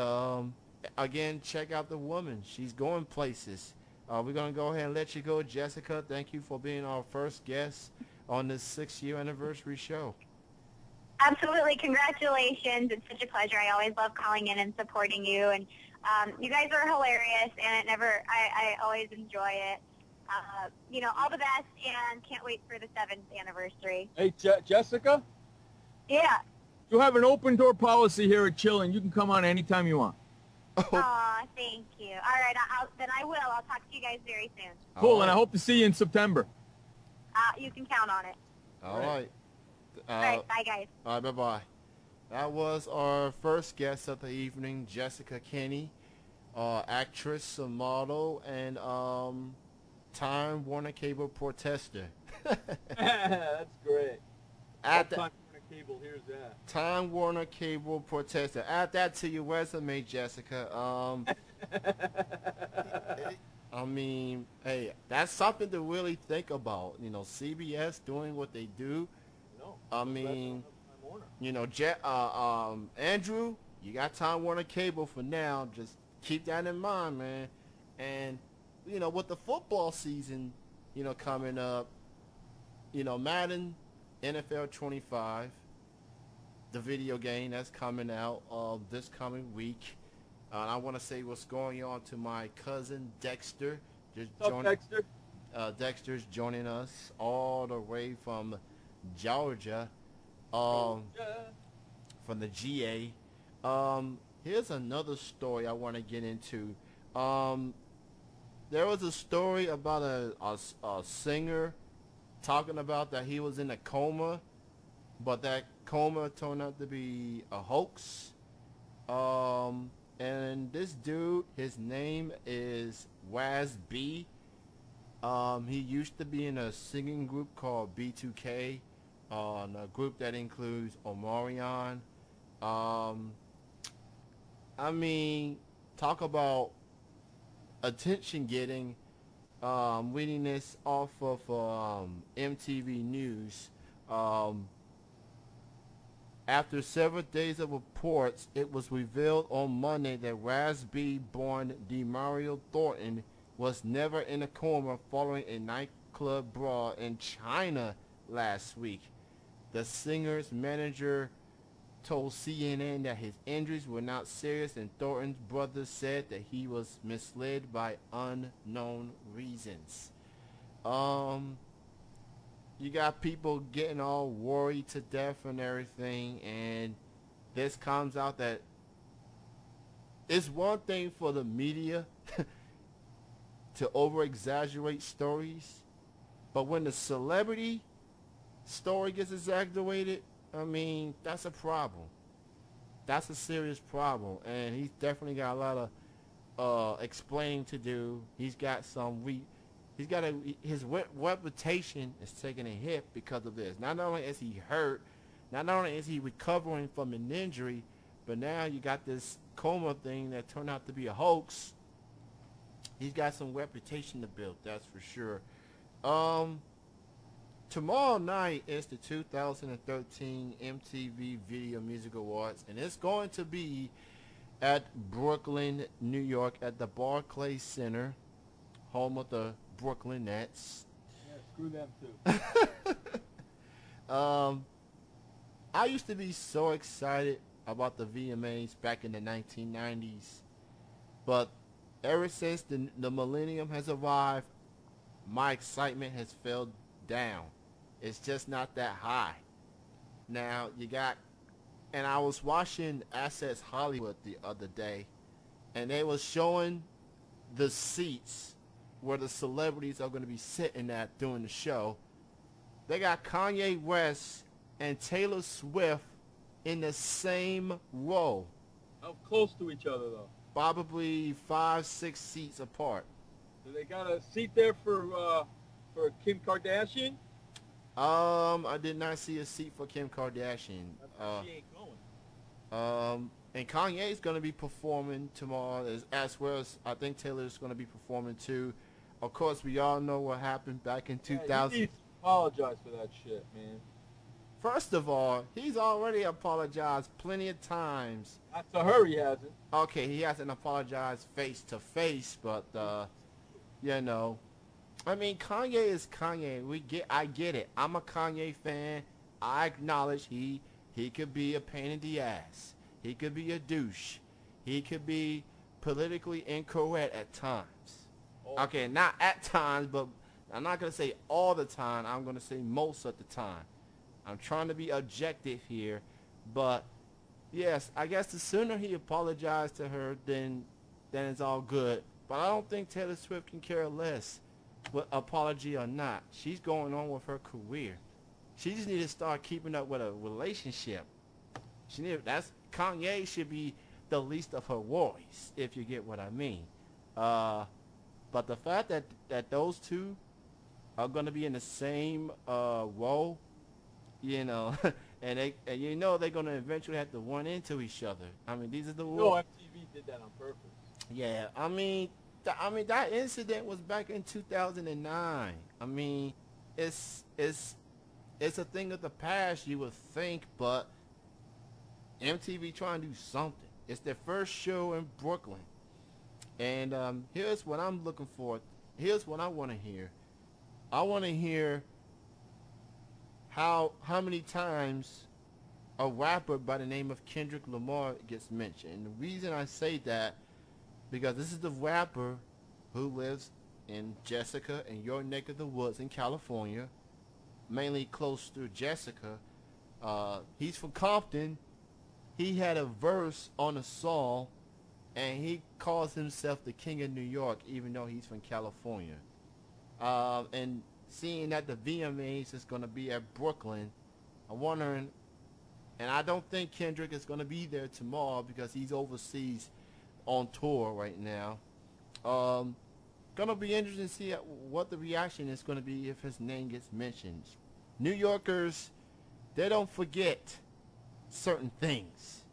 again, check out the woman. She's going places. We're going to go ahead and let you go, Jessica. Thank you for being our first guest on this 6-year anniversary show. Absolutely. Congratulations. It's such a pleasure. I always love calling in and supporting you. And you guys are hilarious, and I always enjoy it. All the best, and can't wait for the 7th anniversary. Hey, Jessica? Yeah. You have an open door policy here at Chillin. You can come on anytime you want. Aw, thank you. All right, then I will. I'll talk to you guys very soon. Cool, and I hope to see you in September. You can count on it. All right. All right, bye, guys. All right, bye-bye. That was our first guest of the evening, Jessica Kenny, actress, a model, and Time Warner Cable protester. That's great. At Time Warner Cable, here's that. Time Warner Cable protester. Add that to your resume, Jessica. I mean, hey, that's something to really think about. CBS doing what they do. No, I mean, Andrew, you got Time Warner Cable for now. Just keep that in mind, man. And with the football season, coming up, Madden, NFL 25, the video game that's coming out this coming week. I want to say what's going on to my cousin Dexter. Dexter? Dexter's joining us all the way from Georgia. Um, Yeah. from the GA. Here's another story I want to get into. Um, there was a story about a singer talking about that he was in a coma, but that coma turned out to be a hoax. And this dude, his name is Waz B. He used to be in a singing group called B2K, a group that includes Omarion. Um, I mean, talk about attention getting. Reading this off of MTV News. Um, After several days of reports, it was revealed on Monday that Rasby-born DeMario Thornton was never in a coma following a nightclub brawl in China last week. The singer's manager told CNN that his injuries were not serious, and Thornton's brother said that he was misled by unknown reasons. You got people getting all worried to death and everything, and this comes out that it's one thing for the media to over-exaggerate stories, but when the celebrity story gets exaggerated, I mean, that's a problem. That's a serious problem, and he's definitely got a lot of explaining to do. He's got his reputation is taking a hit because of this. Not only is he hurt, not only is he recovering from an injury, but now you got this coma thing that turned out to be a hoax. He's got some reputation to build, that's for sure. Tomorrow night is the 2013 MTV Video Music Awards, and it's going to be at Brooklyn, New York, at the Barclays Center, home of the Brooklyn Nets. Yeah, screw them too. I used to be so excited about the VMAs back in the 1990s, but ever since the millennium has arrived, my excitement has fell down. It's just not that high. Now and I was watching Assets Hollywood the other day, and they was showing the seats where the celebrities are going to be sitting at during the show. They got Kanye West and Taylor Swift in the same row. How close to each other, though? Probably 5-6 seats apart. Do they got a seat there for Kim Kardashian? I did not see a seat for Kim Kardashian. She ain't going. And Kanye is going to be performing tomorrow, as well as I think Taylor is going to be performing too. Of course, we all know what happened back in 2000. He needs to apologize for that shit, man. First of all, he's already apologized plenty of times. Not to her, he hasn't. Okay, he hasn't apologized face to face, but you know, I mean, Kanye is Kanye. I get it. I'm a Kanye fan. I acknowledge he could be a pain in the ass. He could be a douche. He could be politically incorrect at times. Oh. Okay, not at times, but I'm not going to say all the time. I'm going to say most of the time. I'm trying to be objective here, but yes, I guess the sooner he apologized to her, then it's all good. But I don't think Taylor Swift can care less with apology or not. She's going on with her career. She just needs to start keeping up with a relationship. Kanye should be the least of her worries, if you get what I mean. But the fact that those two are going to be in the same role, you know, and you know they're going to eventually have to run into each other. I mean, these are the rules. No, MTV did that on purpose. Yeah, I mean that incident was back in 2009. I mean, it's a thing of the past, you would think, but MTV trying to do something. It's their first show in Brooklyn, and here's what I'm looking for. Here's what I want to hear. I want to hear how many times a rapper by the name of Kendrick Lamar gets mentioned. And the reason I say that, because this is the rapper who lives in Jessica, in your neck of the woods in California, mainly close to Jessica. He's from Compton. He had a verse on a song, and he calls himself the king of New York, even though he's from California. And seeing that the VMAs is going to be at Brooklyn, I'm wondering, and I don't think Kendrick is going to be there tomorrow because he's overseas on tour right now. Gonna be interesting to see what the reaction is going to be if his name gets mentioned. New Yorkers, they don't forget certain things.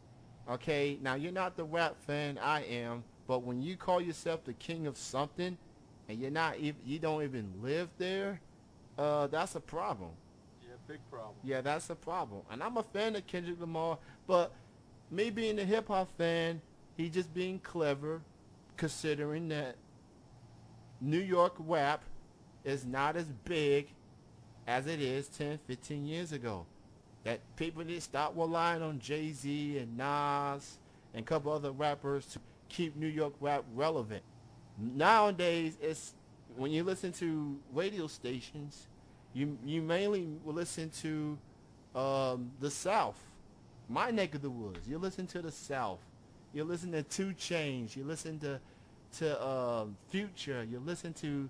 Okay, now you're not the rap fan, I am, but when you call yourself the king of something and you don't even live there, that's a problem. Yeah, big problem. Yeah, that's a problem. And I'm a fan of Kendrick Lamar, but me being a hip hop fan, he just being clever, considering that New York rap is not as big as it is 10, 15 years ago. That people did stop relying on Jay-Z and Nas and a couple other rappers to keep New York rap relevant. Nowadays, it's when you listen to radio stations, you mainly will listen to the South, my neck of the woods. You listen to the South. You listen to 2 Chainz. You listen to Future. You listen to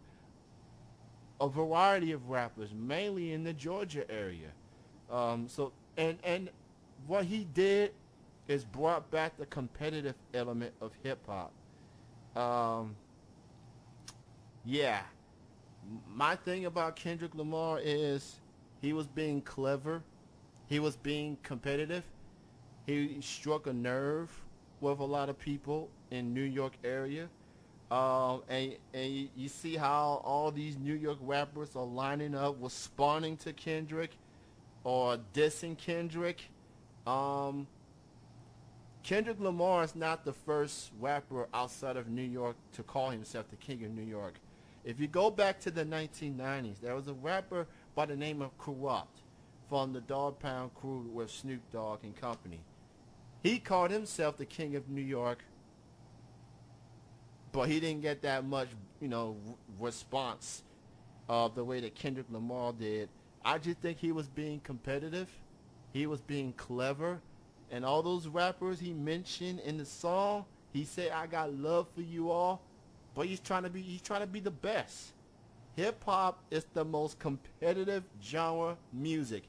a variety of rappers, mainly in the Georgia area. So what he did is brought back the competitive element of hip hop. Yeah, my thing about Kendrick Lamar is he was being clever, he was being competitive, he struck a nerve with a lot of people in New York area. And you see how all these New York rappers are lining up, responding to Kendrick or dissing Kendrick. Kendrick Lamar is not the first rapper outside of New York to call himself the king of New York. If you go back to the 1990s, there was a rapper by the name of Corrupt from the Dog Pound crew with Snoop Dogg and company. He called himself the king of New York, but he didn't get that much, response the way that Kendrick Lamar did. I just think he was being competitive. He was being clever. And all those rappers he mentioned in the song, he said, I got love for you all. But he's trying to be the best. Hip hop is the most competitive genre music.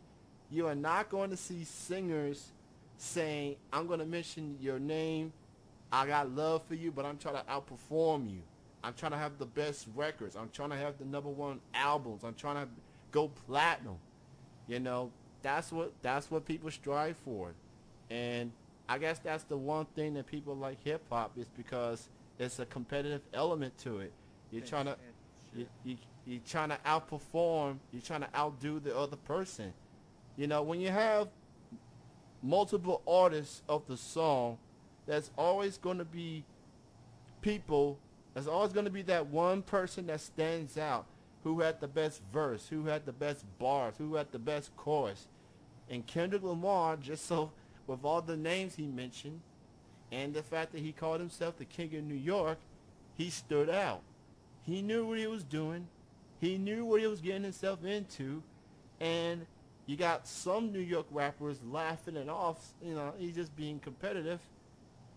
You are not going to see singers saying, I'm going to mention your name, I got love for you, but I'm trying to outperform you. I'm trying to have the best records. I'm trying to have the #1 albums. I'm trying to go platinum. That's what people strive for. And I guess that's the one thing that people like hip hop is because it's a competitive element to it. You're trying to outperform. You're trying to outdo the other person. When you have multiple artists of the song, there's always going to be people. There's always going to be that one person that stands out, who had the best verse, who had the best bars, who had the best chorus. And Kendrick Lamar, with all the names he mentioned, and the fact that he called himself the king of New York, he stood out. He knew what he was doing. He knew what he was getting himself into. And you got some New York rappers laughing it off, he's just being competitive.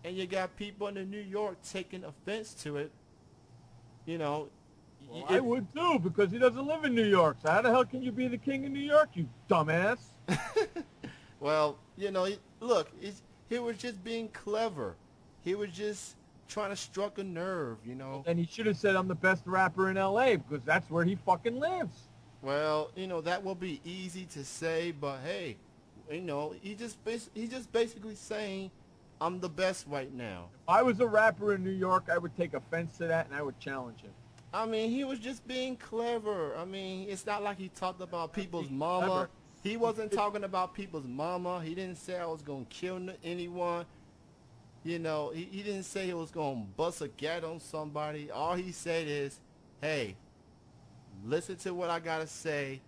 And you got people in New York taking offense to it. Well, I would too, because he doesn't live in New York. So how the hell can you be the king of New York, you dumbass? Well, look, he was just being clever. He was just trying to struck a nerve, And he should have said, I'm the best rapper in L.A., because that's where he fucking lives. Well, that will be easy to say, but hey, he's just basically saying, I'm the best right now. If I was a rapper in New York, I would take offense to that, and I would challenge him. I mean, he was just being clever. I mean, it's not like he talked about people's mama. Clever. He wasn't talking about people's mama. He didn't say I was going to kill anyone. He didn't say he was going to bust a gat on somebody. All he said is, hey, listen to what I got to say.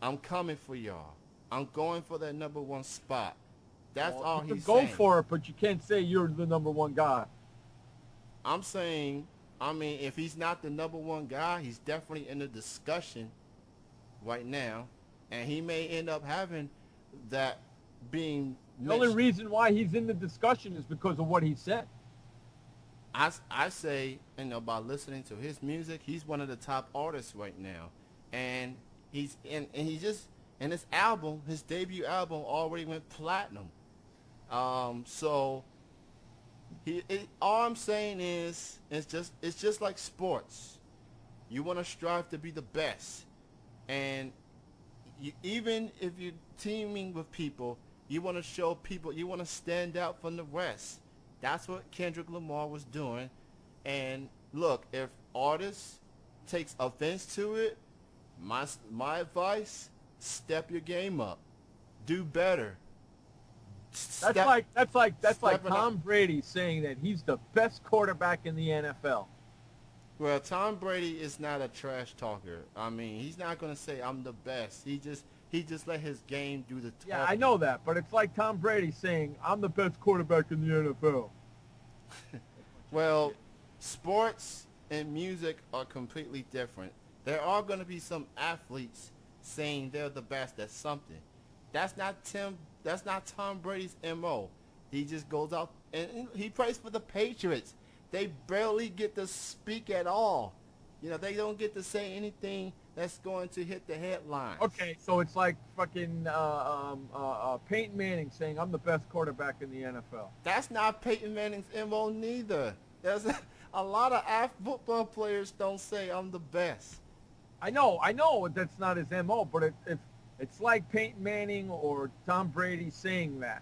I'm coming for y'all. I'm going for that #1 spot. That's all he's saying. Go for it, but you can't say you're the #1 guy. I'm saying, if he's not the #1 guy, he's definitely in the discussion right now. And he may end up having that being The only mentioned. reason why he's in the discussion is because of what he said. I say, by listening to his music, he's one of the top artists right now, and he just, and his album, his debut album, already went platinum. So all I'm saying is, it's just like sports. You want to strive to be the best, and even if you're teaming with people, you want to show people, you want to stand out from the rest. That's what Kendrick Lamar was doing. And look, if artists takes offense to it, my advice: step your game up, do better. That's like Stepping Tom up. Brady saying that he's the best quarterback in the NFL. Well, Tom Brady is not a trash talker. I mean, he's not gonna say I'm the best. He just let his game do the talking. Yeah, I know that, but it's like Tom Brady saying I'm the best quarterback in the NFL. Well, sports and music are completely different. There are going to be some athletes saying they're the best at something. That's not Tom Brady's MO. He just goes out and he plays for the Patriots. They barely get to speak at all. They don't get to say anything that's going to hit the headlines. Okay, so it's like fucking Peyton Manning saying I'm the best quarterback in the NFL. That's not Peyton Manning's MO neither. There's a lot of football players don't say I'm the best. I know that's not his MO, but it's like Peyton Manning or Tom Brady saying that.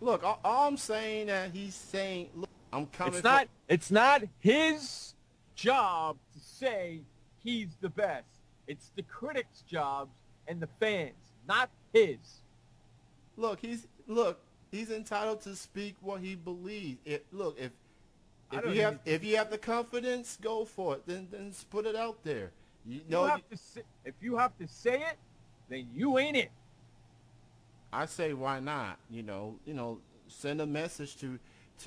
Look, all I'm saying that he's saying, look, I'm coming. It's not his job to say he's the best. It's the critics' jobs and the fans, not his. Look, he's entitled to speak what he believes. If you have the confidence, go for it. Then put it out there. If you have to say it, then you ain't it. I say, why not? Send a message to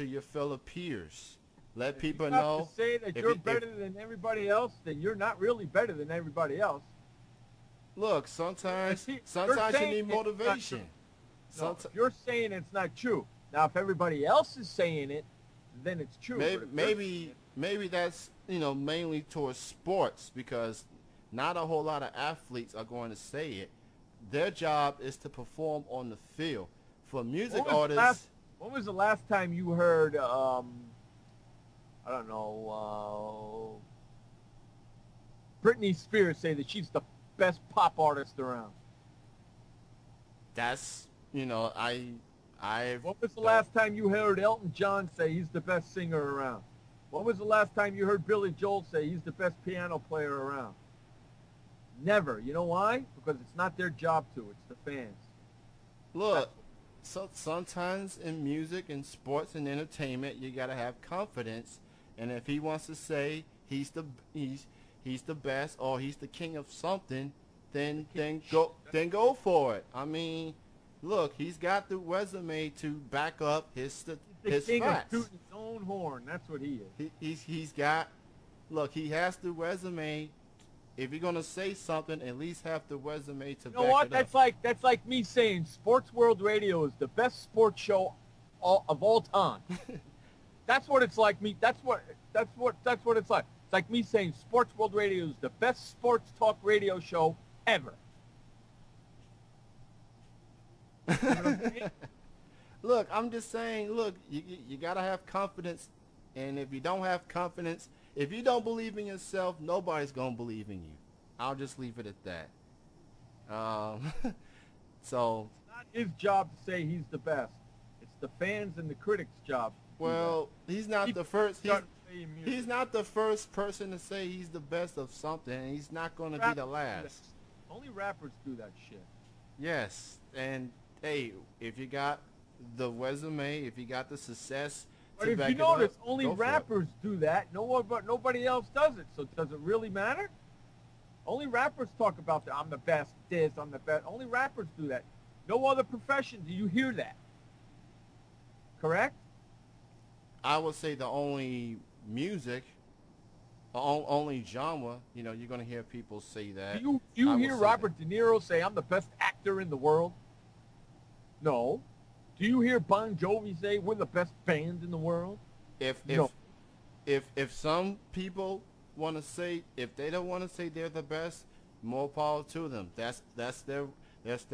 your fellow peers. Let people know. If you have to say that you're better than everybody else, then you're not really better than everybody else. Look, sometimes you need motivation. No, you're saying it's not true. Now, if everybody else is saying it, then it's true. Maybe that's mainly towards sports, because not a whole lot of athletes are going to say it. Their job is to perform on the field. For music artists, when was the last time you heard Britney Spears say that she's the best pop artist around? That's When was the last time you heard Elton John say he's the best singer around? When was the last time you heard Billy Joel say he's the best piano player around? Never. You know why? Because it's not their job to. It's the fans. Look, so sometimes in music and sports and entertainment, you gotta have confidence. And if he wants to say he's the best or he's the king of something, then go for it. I mean, look, he's got the resume to back up his king facts. of tooting his own horn. That's what he is. He has the resume. If you're gonna say something, at least have the resume to back You know what? it up. That's like me saying Sports World Radio is the best sports show of all time. That's what it's like. That's what it's like. It's like me saying Sports World Radio is the best sports talk radio show ever. You know what I'm saying? Look, I'm just saying, look, you got to have confidence. And if you don't have confidence, if you don't believe in yourself, nobody's going to believe in you. I'll just leave it at that. So. It's not his job to say he's the best. It's the fans and the critics' job. Well, he's not the first. He's not the first person to say he's the best of something, and he's not going to be the last. Only rappers do that shit. Yes, and hey, if you got the resume, if you got the success, but if you notice, only rappers do that. Nobody else does it. So does it really matter? Only rappers talk about that. I'm the best. I'm the best. Only rappers do that. No other profession do you hear that. Correct? I would say the only music, only genre, you're going to hear people say that. Do you hear Robert De Niro say, I'm the best actor in the world? No. Do you hear Bon Jovi say we're the best band in the world? If No. some people want to say, if they don't want to say they're the best, more power to them. That's their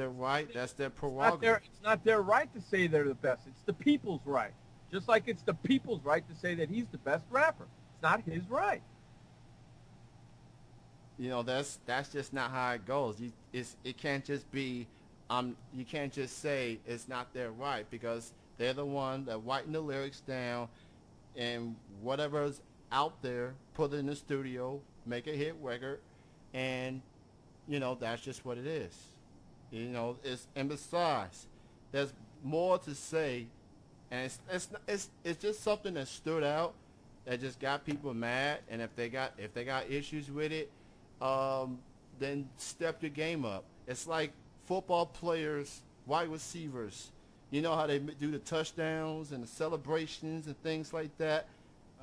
right. That's their prerogative. It's not their right to say they're the best. It's the people's right. Just like it's the people's right to say that he's the best rapper. It's not his right. That's just not how it goes. It can't just be you can't just say it's not their right, because they're the one that writing the lyrics down, and whatever's out there, put it in the studio, make a hit record, and that's just what it is. And besides, there's more to say, and it's just something that stood out, that just got people mad. And if they got issues with it, then step your game up. It's like football players, wide receivers. You know how they do the touchdowns and the celebrations and things like that.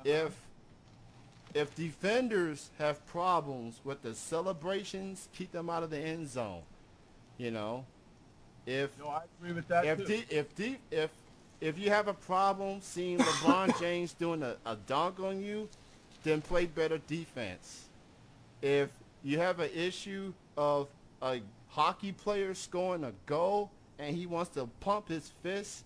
If defenders have problems with the celebrations, keep them out of the end zone. If No, I agree with that too. if you have a problem seeing LeBron James doing a dunk on you, then play better defense. If you have an issue of a hockey player scoring a goal and he wants to pump his fist,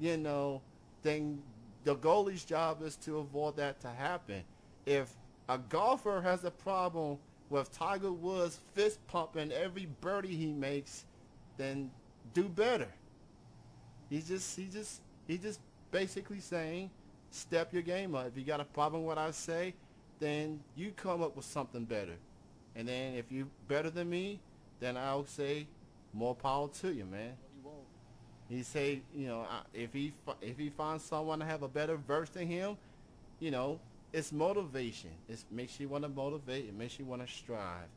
then the goalie's job is to avoid that to happen. If a golfer has a problem with Tiger Woods fist pumping every birdie he makes, then do better. He's just basically saying, step your game up. If you got a problem with what I say, then you come up with something better. And then if you better than me, then I'll say more power to you, man. He won't. He say, if he finds someone to have a better verse than him, it's motivation. It makes you want to motivate. It makes you want to strive.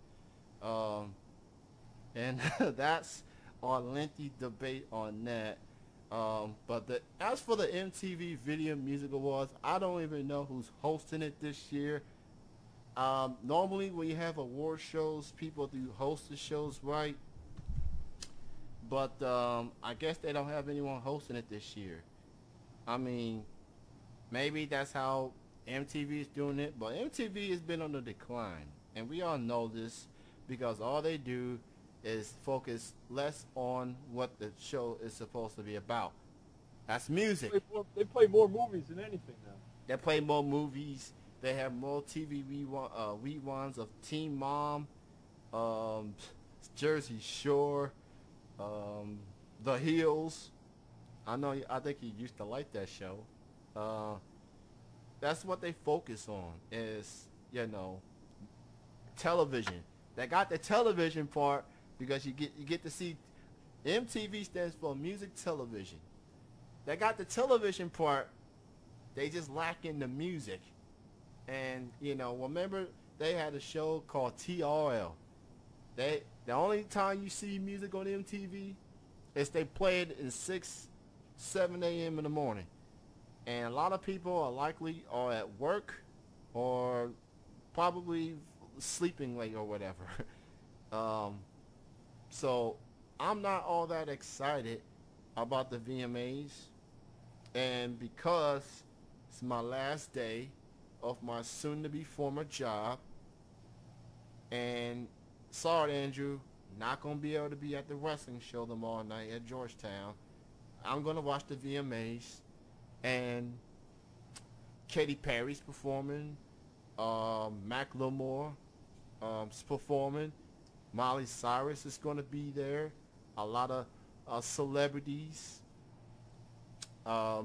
And that's our lengthy debate on that. But as for the MTV Video Music Awards, I don't even know who's hosting it this year. Normally when you have award shows, people do host the shows, right? But I guess they don't have anyone hosting it this year. I mean, maybe that's how MTV is doing it, but MTV has been on the decline, and we all know this because all they do is focus less on what the show is supposed to be about. That's music. They play more movies than anything now. They play more movies. They have more TV reruns of Teen Mom, Jersey Shore, The Hills. I think you used to like that show. That's what they focus on is, television. They got the television part because you get to see. MTV stands for music television. They got the television part. They just lack in the music. And remember they had a show called TRL. The only time you see music on MTV is they play it in 6, 7 a.m. in the morning. And a lot of people are at work or probably sleeping late or whatever. So I'm not all that excited about the VMAs. And because it's my last day of my soon-to-be former job, and sorry, Andrew, not going to be able to be at the wrestling show tomorrow night at Georgetown. I'm going to watch the VMAs, and Katy Perry's performing, Macklemore is performing, Miley Cyrus is going to be there, a lot of celebrities. There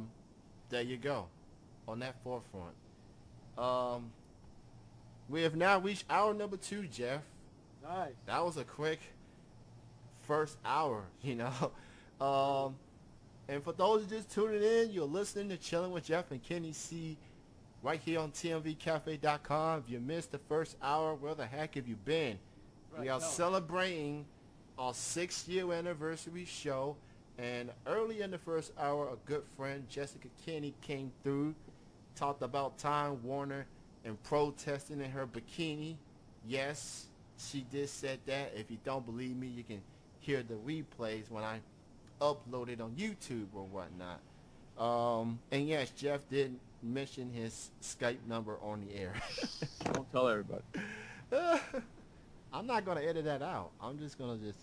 you go, on that forefront. We have now reached hour number 2, Jeff. Nice. That was a quick first hour, And for those just tuning in, you're listening to Chillin' with Jeff and Kenny C right here on TMVcafe.com. If you missed the first hour, where the heck have you been? Right, We are celebrating our 6th-year anniversary show. And early in the first hour, a good friend, Jessica Kenny, came through, talked about Time Warner and protesting in her bikini. Yes, she did said that. If you don't believe me, you can hear the replays when I uploaded on YouTube or whatnot. And yes, Jeff did mention his Skype number on the air. Don't tell everybody. I'm not gonna edit that out. I'm just gonna just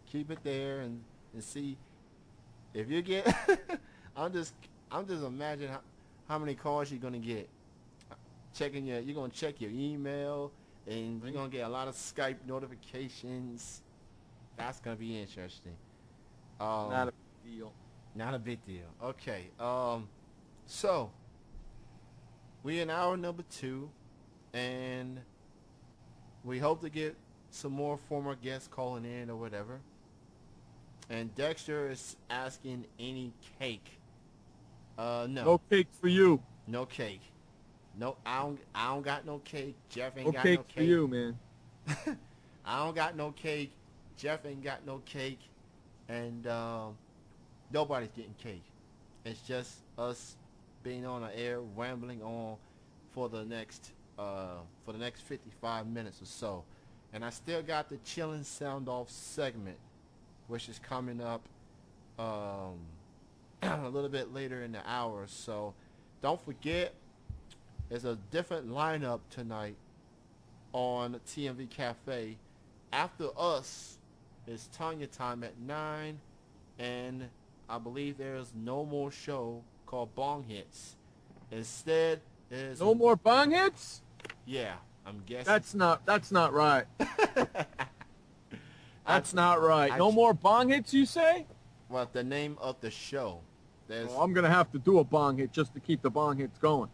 keep it there and see if you get. I'm just imagining how many calls you're gonna get. You're gonna check your email, and you're gonna get a lot of Skype notifications. That's gonna be interesting. Not a big deal. Not a big deal. Okay. So we in hour number 2, and we hope to get some more former guests calling in or whatever. And Dexter is asking any cake. No. No cake for you. No cake. No, I don't got no cake. Jeff ain't No got cake no cake for you, man. I don't got no cake. Jeff ain't got no cake, and nobody's getting cake. It's just us being on the air, rambling on for the next 55 minutes or so. And I still got the Chillin' Sound Off segment, which is coming up a little bit later in the hour. So don't forget, there's a different lineup tonight on TMV Cafe. After us is Tanya Time at 9, and I believe there's no more show called Bong Hits. Instead, there's No more bong hits? Yeah, I'm guessing. That's not right. That's not right. No more bong hits, you say? Well, the name of the show. Oh, I'm gonna have to do a bong hit just to keep the bong hits going.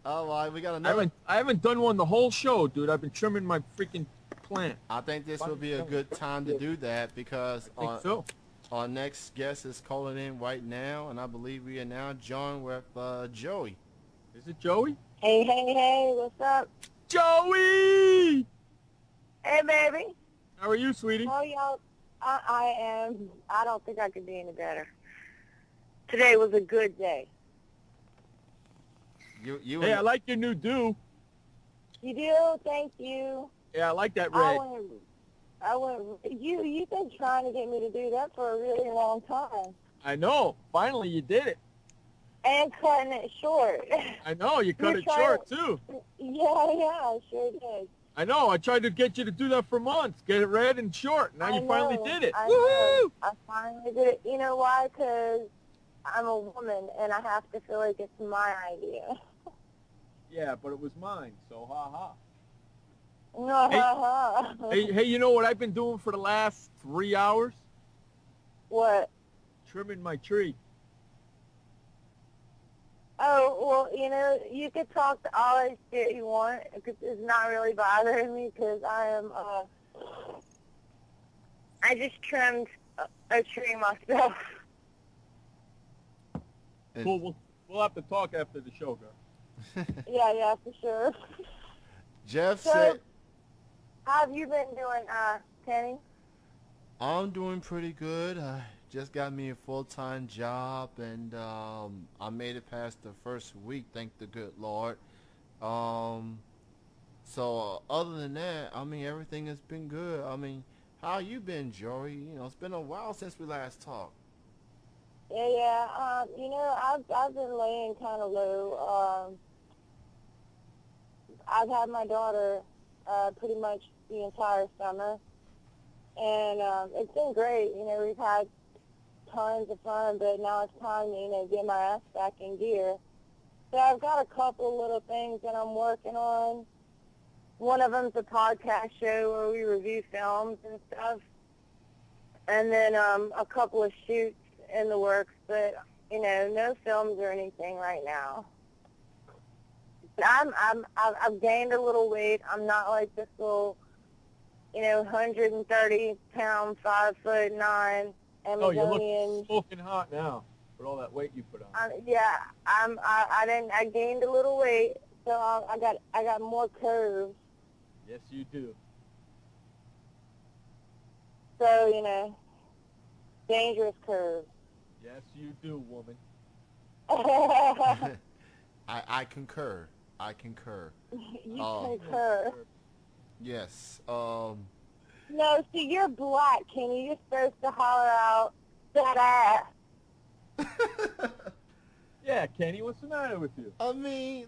All right, we got another. I haven't done one the whole show, dude. I've been trimming my freaking plant. I think this will be a good time to do that because our next guest is calling in right now, and I believe we are now joined with Joey. Is it Joey? Hey, what's up? Joey! Hey, baby. How are you, sweetie? Oh, y'all, I am. I don't think I could be any better. Today was a good day. Hey, I like your new do. You do? Thank you. Yeah, I like that red. You've been trying to get me to do that for a really long time. I know. Finally, you did it. And cutting it short. I know. You cut it short, too. Yeah, I sure did. I know. I tried to get you to do that for months. Get it red and short. Now you finally did it. Woohoo! I finally did it. You know why? Because I'm a woman, and I have to feel like it's my idea. Yeah, but it was mine, so ha-ha. No, Hey, you know what I've been doing for the last 3 hours? What? Trimming my tree. Oh, well, you know, you could talk all that shit you want, because it's not really bothering me, because I just trimmed a tree myself. Cool, we'll have to talk after the show, girl. Yeah, for sure. Jeff So, said, how have you been doing, Kenny? I'm doing pretty good. I just got me a full-time job, and I made it past the first week, thank the good Lord. So other than that, I mean, everything has been good. I mean, how you been, Joey? You know, it's been a while since we last talked. Yeah. You know, I've been laying kind of low. I've had my daughter pretty much the entire summer, and it's been great. You know, we've had tons of fun, but now it's time to, you know, get my ass back in gear. So I've got a couple of little things that I'm working on. One of them's a podcast show where we review films and stuff, and then a couple of shoots in the works, but you know, no films or anything right now. I've gained a little weight. I'm not like this little, you know, 130-pound, 5'9" Amazonian. Oh, you look smoking hot now with all that weight you put on. Yeah, I gained a little weight, so I got more curves. Yes, you do. So, you know, dangerous curves. Yes, you do, woman. I concur. I concur. You concur. Yes. No, see, you're black, Kenny. You're supposed to holler out that ass. Yeah, Kenny, what's the matter with you? I mean,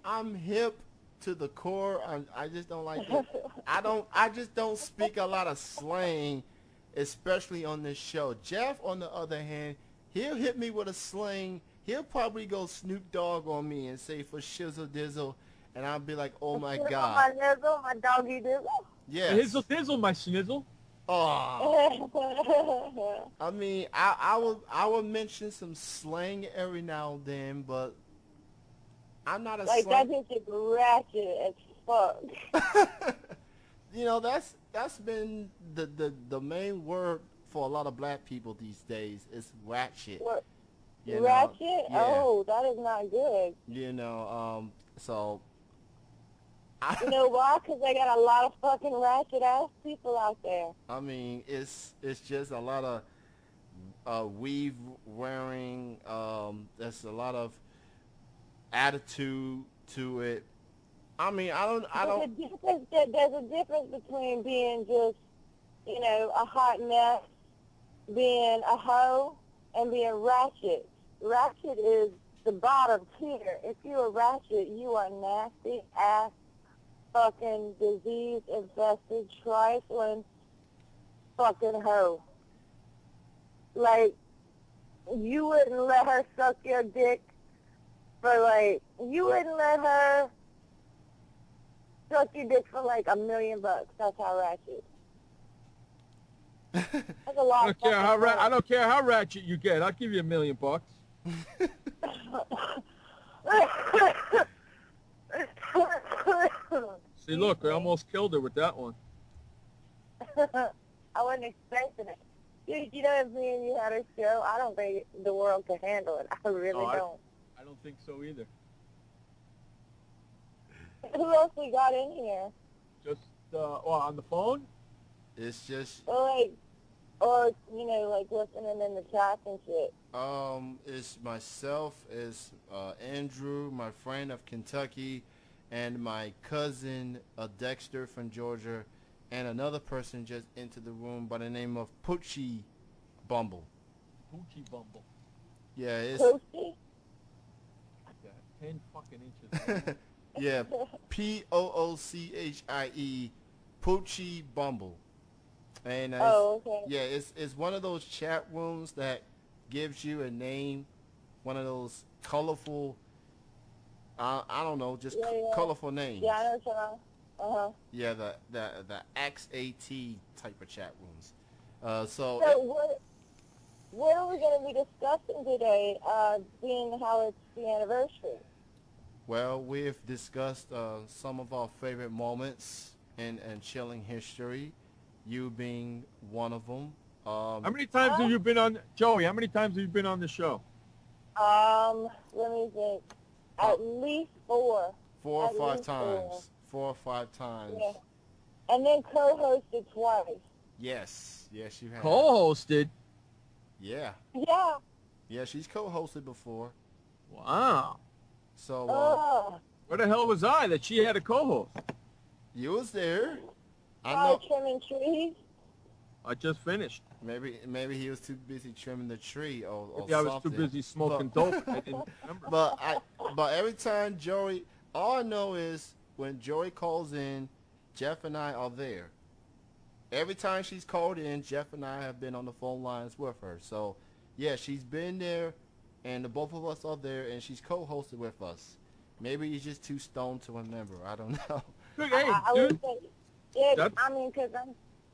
I'm hip to the core. I just don't like it. I just don't speak a lot of slang, especially on this show. Jeff, on the other hand, he'll hit me with a slang. He'll probably go Snoop Dogg on me and say for shizzle dizzle, and I'll be like, oh my god. My nizzle, my doggy dizzle. Yes. Hizzle dizzle, my snizzle. Oh. I mean, I will mention some slang every now and then, but I'm not a like slang. that just ratchet as fuck. You know, that's been the main word for a lot of black people these days is ratchet. What? You know? Ratchet? Yeah. Oh, that is not good. You know, so. You know why? Because they got a lot of fucking ratchet ass people out there. I mean, it's just a lot of weave wearing. There's a lot of attitude to it. I mean, I don't. There's a difference between being just, you know, a hot mess, being a hoe, and being ratchet. Ratchet is the bottom tier. If you're a ratchet, you are nasty ass, fucking disease-infested, trifling fucking hoe. Like, you wouldn't let her suck your dick for, like, you wouldn't let her suck your dick for, like, $1 million. That's how ratchet. That's a lot. I don't care how ratchet you get. I'll give you $1 million. See, look, I almost killed her with that one. I wasn't expecting it. Dude, you know, if me and you had a show, I don't think the world could handle it. I really don't. I don't think so either. Who else we got in here? Just, on the phone? It's just. Or, you know, like listening in the chat and shit. It's myself, it's Andrew, my friend of Kentucky, and my cousin Dexter from Georgia, and another person just into the room by the name of Poochie Bumble. Poochie Bumble. Yeah, it's Poochie? 10 fucking inches. yeah, Poochie, Poochie Bumble. And okay. Yeah, it's one of those chat rooms that gives you a name, one of those colorful, I don't know, just colorful names. Yeah, I know what you're on. Yeah, the XAT type of chat rooms. So what are we going to be discussing today, being how it's the anniversary? Well, we've discussed some of our favorite moments in Chilling history, you being one of them. How many times have you been on, Joey, how many times have you been on the show? Let me think. At least 4. 4 or 5 times. 4 or 5 times. Yeah. And then co-hosted twice. Yes, you have. Co-hosted? Yeah. Yeah. Yeah, she's co-hosted before. Wow. So, where the hell was I that she had a co-host? You was there. I know. Trimming trees. I just finished. Maybe he was too busy trimming the tree or Maybe I was too busy smoking dope. I didn't remember. But every time Joey, all I know is when Joey calls in, Jeff and I are there. Every time she's called in, Jeff and I have been on the phone lines with her. So, yeah, she's been there, and the both of us are there, and she's co-hosted with us. Maybe you're just too stoned to remember. I don't know. Hey, I dude. would say, yeah, I mean, because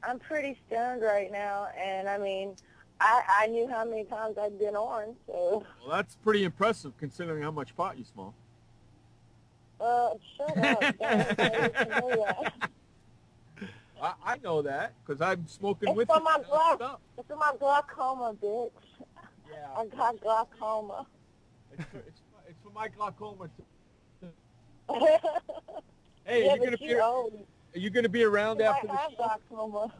I'm pretty stoned right now, and I mean, I knew how many times I'd been on, so. Well, that's pretty impressive considering how much pot you smoke. Shut up. Don't know that. I know that because I'm smoking It's with for you. my It's for my glaucoma, bitch. Yeah. I got glaucoma. It's for my glaucoma. Hey, yeah, are you gonna be around after the show? Glaucoma.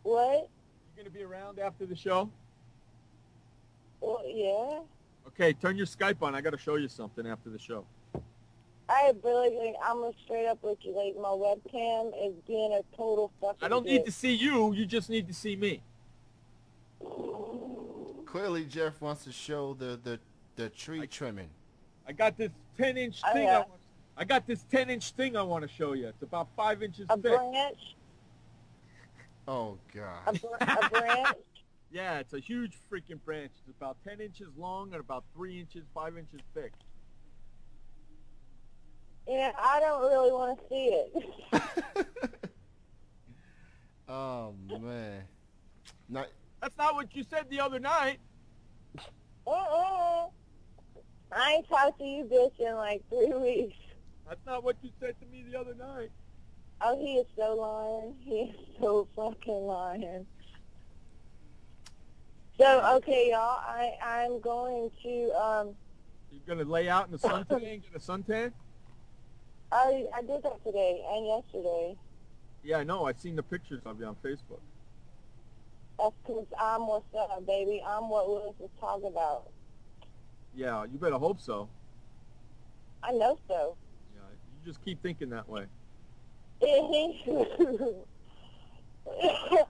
What? You gonna be around after the show? Well, yeah. Okay, turn your Skype on. I gotta show you something after the show. I really think I'm gonna straight up with you. Like my webcam is being a total fucking. I don't need to see you. You just need to see me. Clearly, Jeff wants to show the tree trimming. I got this 10-inch thing. I got this 10-inch thing I want to show you. It's about 5 inches A thick. branch. Oh God. A branch. Yeah, it's a huge freaking branch. It's about 10 inches long and about 3 inches, 5 inches thick. Yeah, I don't really want to see it. Oh man. Not. That's not what you said the other night. I ain't talked to you, bitch, in like 3 weeks. That's not what you said to me the other night. Oh, he is so lying. He is so fucking lying. So, okay, y'all, I'm going to, You're going to lay out in the suntan and get a suntan? I did that today and yesterday. Yeah, I know. I've seen the pictures of you on Facebook. That's because I'm what's up, baby. I'm what Willis was talking about. Yeah, you better hope so. I know so. Yeah, you just keep thinking that way.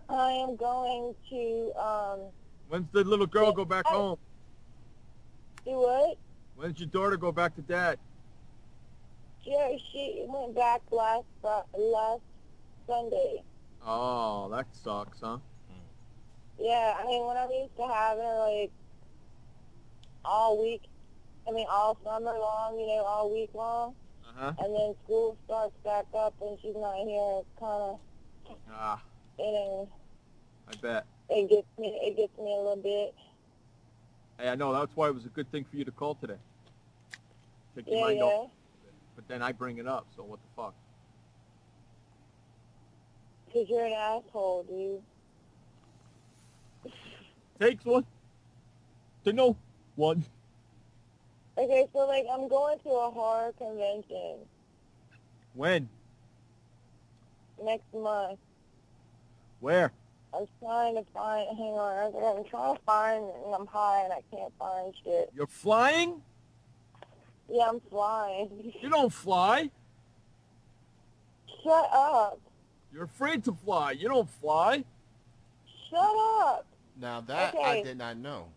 I am going to, When's the little girl go back home? do what? When's your daughter go back to dad? She went back last Sunday. Oh, that sucks, huh? Yeah, I mean, when I'm used to having her, like, all summer long, all week long, Uh-huh. and then school starts back up and she's not here, it's kind of, Ah, I bet. it gets me a little bit. Hey, I know. That's why it was a good thing for you to call today. Take your Yeah, mind yeah. off. But then I bring it up, so what the fuck? Because you're an asshole, dude. Takes one to know one. Okay, so, like, I'm going to a horror convention When? next month. Where? I'm trying to find, hang on, I'm trying to find, and I'm high and I can't find shit. You're flying? Yeah, I'm flying. You don't fly. Shut up. You're afraid to fly. You don't fly. Shut up. Now that I Okay. did not know.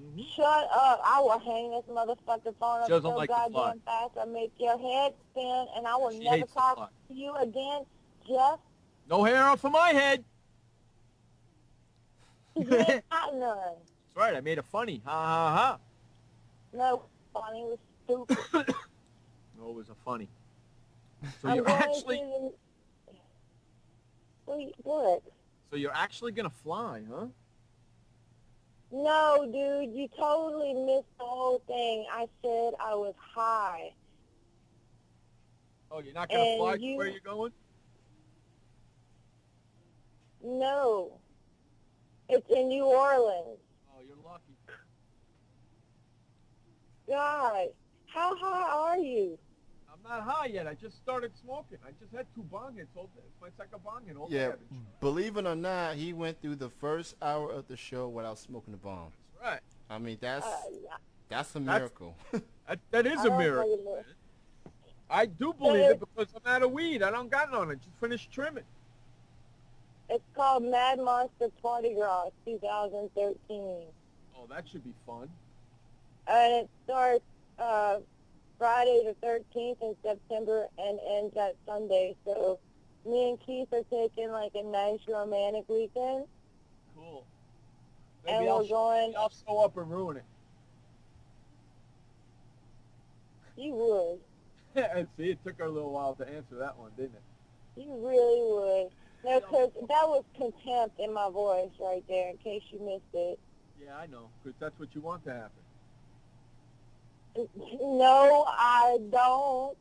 Mm-hmm. Shut up. I will hang this motherfucking phone up She doesn't so like to fly. goddamn fast I'll make your head spin, and I will She never hates to talk fly. to you again, Jeff. No hair off of my head. You That's ain't got none. right. I made a funny. Ha ha No, funny was stupid. ha. No, it was a funny. So I'm you're going actually, to the... What? so you're actually gonna fly, huh? No, dude, you totally missed the whole thing. I said I was high. Oh, you're not gonna And fly to you- where you're going? No. It's in New Orleans. Oh, you're lucky. God, how high are you? I'm not high yet. I just started smoking. I just had 2 bong hits. It's my second bong hit. All Yeah, day. believe it or not, he went through the first hour of the show without smoking a bomb. That's right. I mean, that's a That's- miracle. That is I a don't miracle. fucking know. I do believe it because I'm out of weed. I don't got none. I just finished trimming. It's called Mad Monster Party Gras 2013. Oh, that should be fun. And it starts Friday the 13th in September and ends at Sunday. So me and Keith are taking like a nice romantic weekend. Cool. And Maybe we're going... I'll show up and ruin it. You would. See, it took her a little while to answer that one, didn't it? You really would. No, because that was contempt in my voice right there, in case you missed it. Yeah, I know, because that's what you want to happen. No, I don't.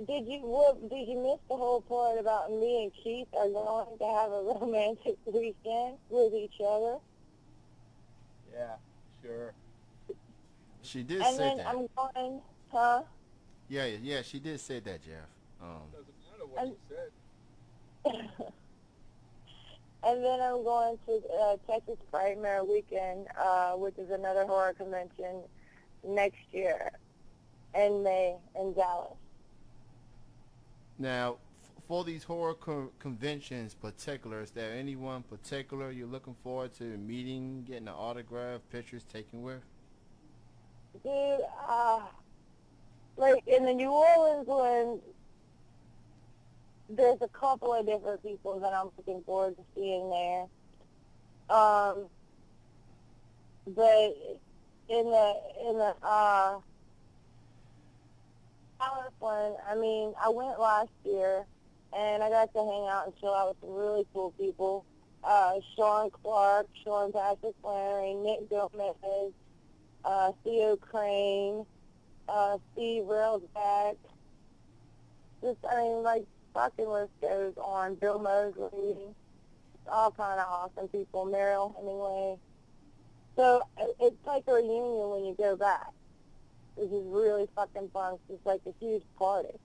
Did you miss the whole part about me and Keith are going to have a romantic weekend with each other? Yeah, sure. She did And say then that. I'm going, huh? Yeah, she did say that, Jeff. Doesn't matter what you said. And then I'm going to Texas Frightmare Weekend, which is another horror convention next year. in May in Dallas. Now, for these horror conventions particular, is there anyone particular you're looking forward to meeting, getting an autograph, pictures taken with? Dude, like in the New Orleans one, there's a couple of different people that I'm looking forward to seeing there. But in the Dallas one, I mean, I went last year, and I got to hang out and chill out with some really cool people. Sean Clark, Sean Patrick Flannery, Nick Gomez, Theo Crane, Steve Railsback. Just, I mean, like, fucking list goes on. Bill Mosley, all kind of awesome people. Meryl Hemingway. So it's like a reunion when you go back, which is really fucking fun. It's just like a huge party.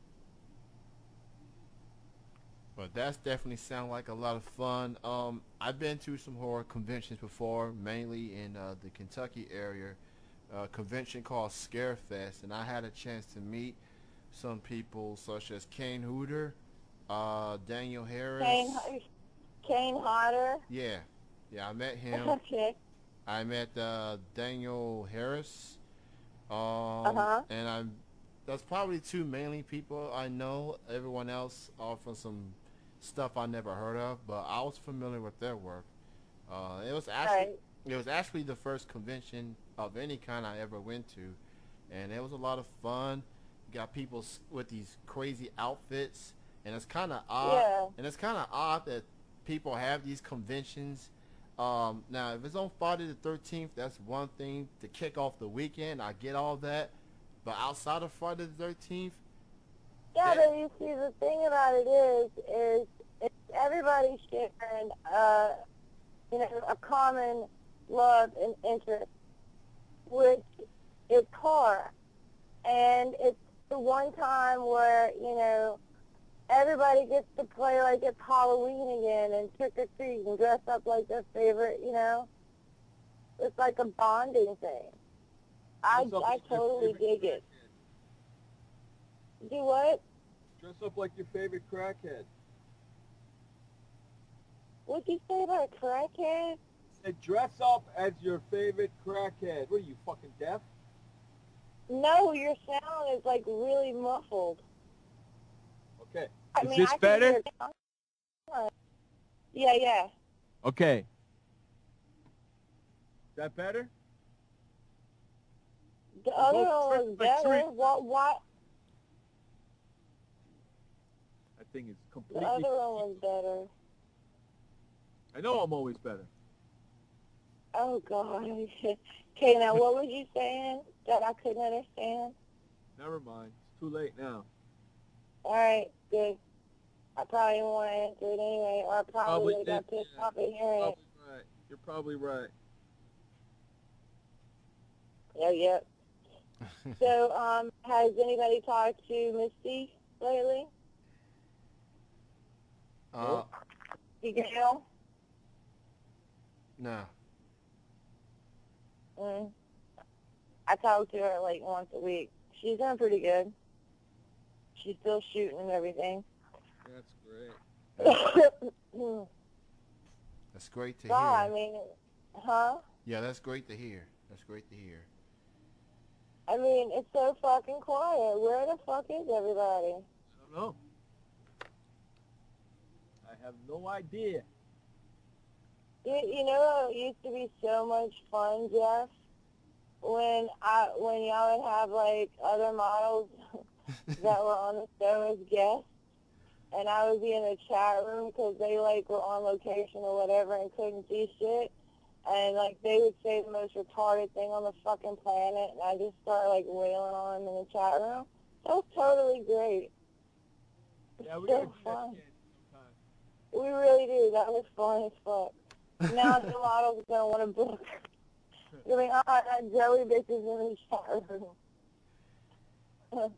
Well, that's definitely sound like a lot of fun. I've been to some horror conventions before, mainly in the Kentucky area. A convention called Scarefest, and I had a chance to meet some people such as Kane Hooter, Daniel Harris. Kane Hodder. Yeah, I met him. Okay. I met Daniel Harris. And that's probably two mainly people I know. Everyone else are from some stuff I never heard of, but I was familiar with their work. It was actually the first convention of any kind I ever went to, and it was a lot of fun. You got people with these crazy outfits, and it's kind of odd. Yeah. And it's kind of odd that people have these conventions. Now, if it's on Friday the 13th, that's one thing. To kick off the weekend, I get all that. But outside of Friday the 13th... Yeah, but you see, the thing about it is it's everybody sharing, a common love and interest, which is horror. And it's the one time where, everybody gets to play like it's Halloween again and trick or treat and dress up like their favorite, It's like a bonding thing. I totally dig it. Do what? Dress up like your favorite crackhead. What'd you say about a crackhead? Said dress up as your favorite crackhead. What are you, fucking deaf? No, your sound is like really muffled. Okay. Is this better? Yeah. Okay. Is that better? The other one was better. What? I think it's The completely... other one was better. I know I'm always better. Oh, God. Okay, now what was you saying that I couldn't understand? Never mind. It's too late now. All right, good. I probably won't answer it anyway, or I probably would have got pissed off at hearing it. Right. You're probably right. Yep. So, has anybody talked to Misty lately? You Gail? No. I talk to her like once a week. She's doing pretty good. She's still shooting and everything. That's great. That's great to God, hear. I mean, huh? Yeah, that's great to hear. I mean, it's so fucking quiet. Where the fuck is everybody? I don't know. I have no idea. You know, it used to be so much fun, Jeff, when y'all would have like other models that were on the show as guests, and I would be in the chat room because they like were on location or whatever and couldn't see shit, and like they would say the most retarded thing on the fucking planet, and I just start like wailing on them in the chat room. That was totally great. Yeah, we so gotta do that fun. again sometime. We really do. That was fun as fuck. Now the models don't want to book. I mean, that Joey bitch is in the chat room.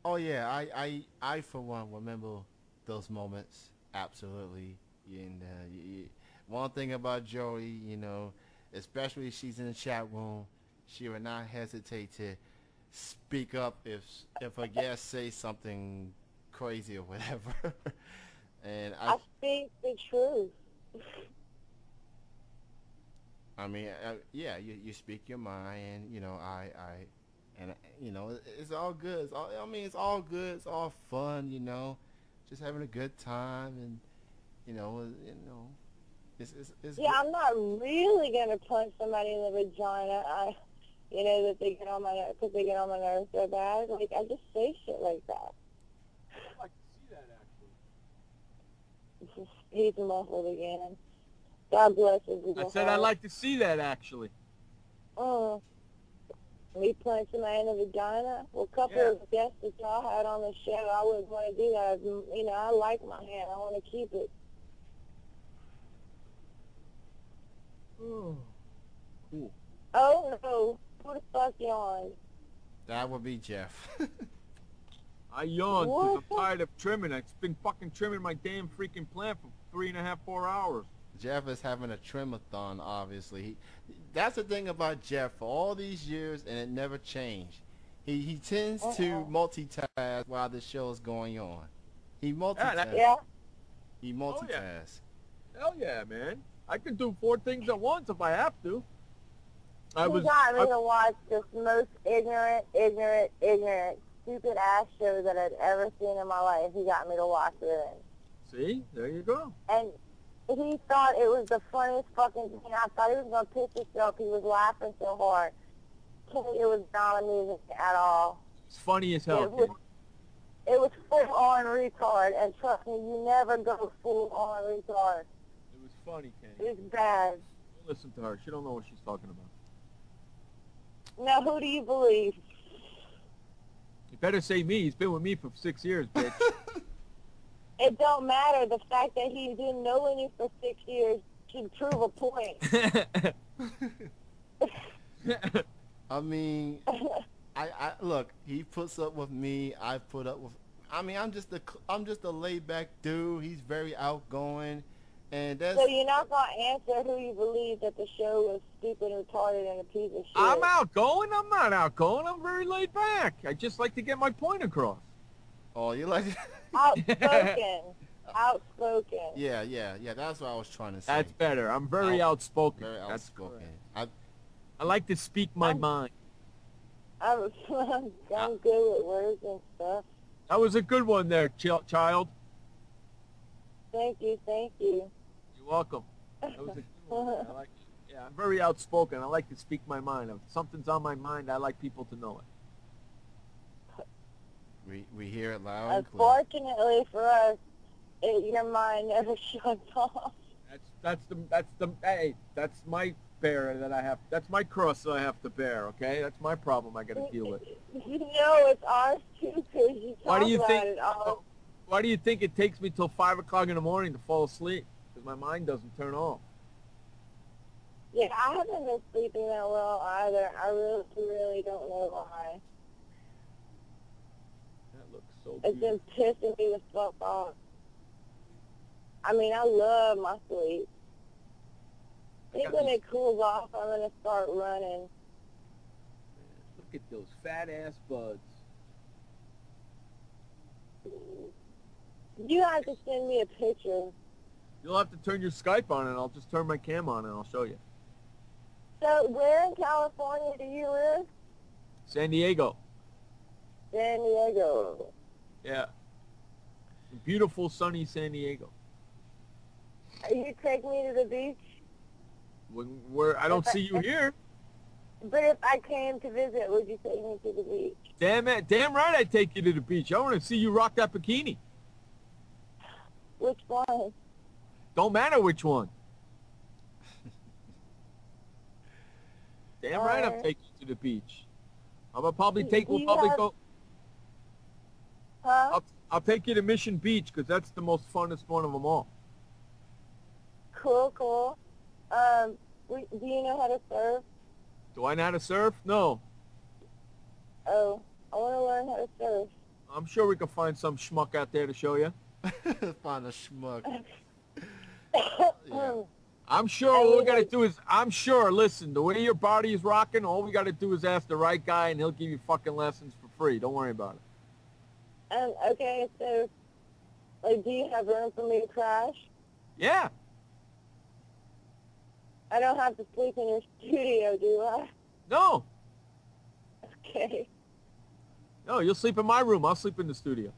Oh yeah, I for one remember those moments absolutely. And one thing about Joey, especially if she's in the chat room, she would not hesitate to speak up if a guest says something crazy or whatever. And I speak the truth. I mean, yeah, you speak your mind, and and it's all good. It's all good. It's all fun, just having a good time, and it's Yeah, I'm not really gonna punch somebody in the vagina. That they get on my nerves because they get on my nerves so bad. Like I just say shit like that. I'd like to see that actually. He's muffled again. God bless his little I said heart. I'd like to see that actually. Me punch somebody in the vagina. Well, a couple of guests that y'all had on the show, I wouldn't want to do that. I like my hand. I want to keep it. Oh, cool. Oh no! Who the fuck yawned? that would be Jeff. I yawned because What? I'm tired of trimming. I've been fucking trimming my damn freaking plant for 3.5, 4 hours. Jeff is having a trimathon, obviously. That's the thing about Jeff for all these years, and it never changed. He tends to multitask while the show is going on. He multitasks. Yeah. He multitasks. Hell yeah, man. I can do 4 things at once if I have to. He got me to watch this most ignorant, stupid ass show that I'd ever seen in my life. He got me to watch it. See? There you go. And he thought it was the funniest fucking thing. I thought he was going to piss himself. He was laughing so hard. It was not amusing at all. It's funny as hell, kid. It was full-on retard. And trust me, you never go full-on retard. It was funny, Kenny. It's bad. Don't listen to her. She don't know what she's talking about. Now, who do you believe? You better say me. He's been with me for 6 years, bitch. It don't matter. The fact that he didn't know any for 6 years should prove a point. I mean, I look. He puts up with me. I put up with. I mean, I'm just a laid back dude. He's very outgoing, and that's. So you're not gonna answer who you believe that the show was stupid, retarded, and a piece of shit. I'm outgoing. I'm not outgoing. I'm very laid back. I just like to get my point across. Oh, you like. Outspoken. Outspoken. Yeah. That's what I was trying to say. That's better. I'm very outspoken. Very That's outspoken. correct. I like to speak my mind. I'm good with words and stuff. That was a good one there, child. Thank you. You're welcome. That was a good one. I'm very outspoken. I like to speak my mind. If something's on my mind, I like people to know it. We hear it loud and clear. Unfortunately for us, your mind never shuts off. That's my bear that I have. That's my cross that I have to bear. Okay, that's my problem. I got to deal with. No, it's ours too. Cause you Why do you talk think? about it all. Why do you think it takes me till 5 o'clock in the morning to fall asleep? Because my mind doesn't turn off. Yeah, I haven't been sleeping that well either. I really don't know why. That looks so It's beautiful. been pissing me the fuck off. I mean, I love my sleep. I think when it cools off, I'm going to start running. Look at those fat ass buds. You have to send me a picture. You'll have to turn your Skype on, and I'll just turn my cam on, and I'll show you. So, where in California do you live? San Diego. San Diego. Yeah. Beautiful, sunny San Diego. You take me to the beach? I don't see you here. But if I came to visit, would you take me to the beach? Damn right I'd take you to the beach. I want to see you rock that bikini. Which one? Don't matter which one. Damn right I'll take you to the beach. We'll probably go. Huh? I'll take you to Mission Beach because that's the most funnest one of them all. Cool. Do you know how to surf? Do I know how to surf? No. Oh, I want to learn how to surf. I'm sure we can find some schmuck out there to show you. Find a schmuck. Hmm. I'm sure all we got to do is, listen, the way your body is rocking, all we got to do is ask the right guy, and he'll give you fucking lessons for free. Don't worry about it. Okay, so, like, do you have room for me to crash? Yeah. I don't have to sleep in your studio, do I? No. Okay. No, you'll sleep in my room. I'll sleep in the studio.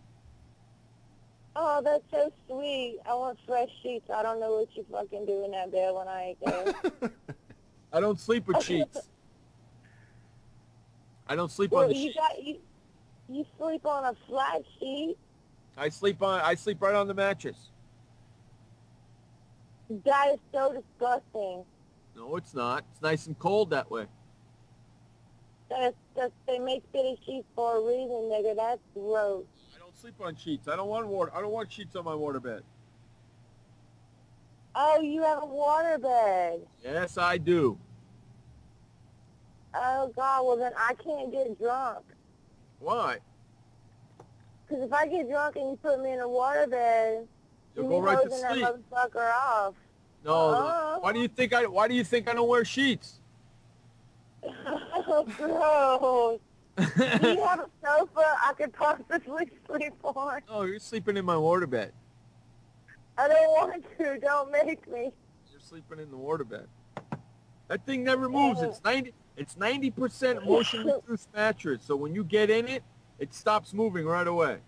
Oh, that's so sweet. I want fresh sheets. I don't know what you fucking do in that bed when I ain't there. I don't sleep with sheets. I don't sleep Well, on the sheets. You sleep on a flat sheet? I sleep right on the mattress. That is so disgusting. No, it's not. It's nice and cold that way. They make fitted sheets for a reason, nigga. That's gross. I don't sleep on sheets. I don't want sheets on my waterbed. Oh, you have a waterbed. Yes, I do. Oh, God. Well, then I can't get drunk. Why? Because if I get drunk and you put me in a waterbed, You'll go right to hosing sleep. that motherfucker off. No. Why do you think I don't wear sheets? Oh, gross. Do you have a sofa I could possibly sleep on? Oh, you're sleeping in my waterbed. I don't want to. Don't make me. You're sleeping in the waterbed. That thing never moves. It's 90% motion reduced mattress. So when you get in it, it stops moving right away.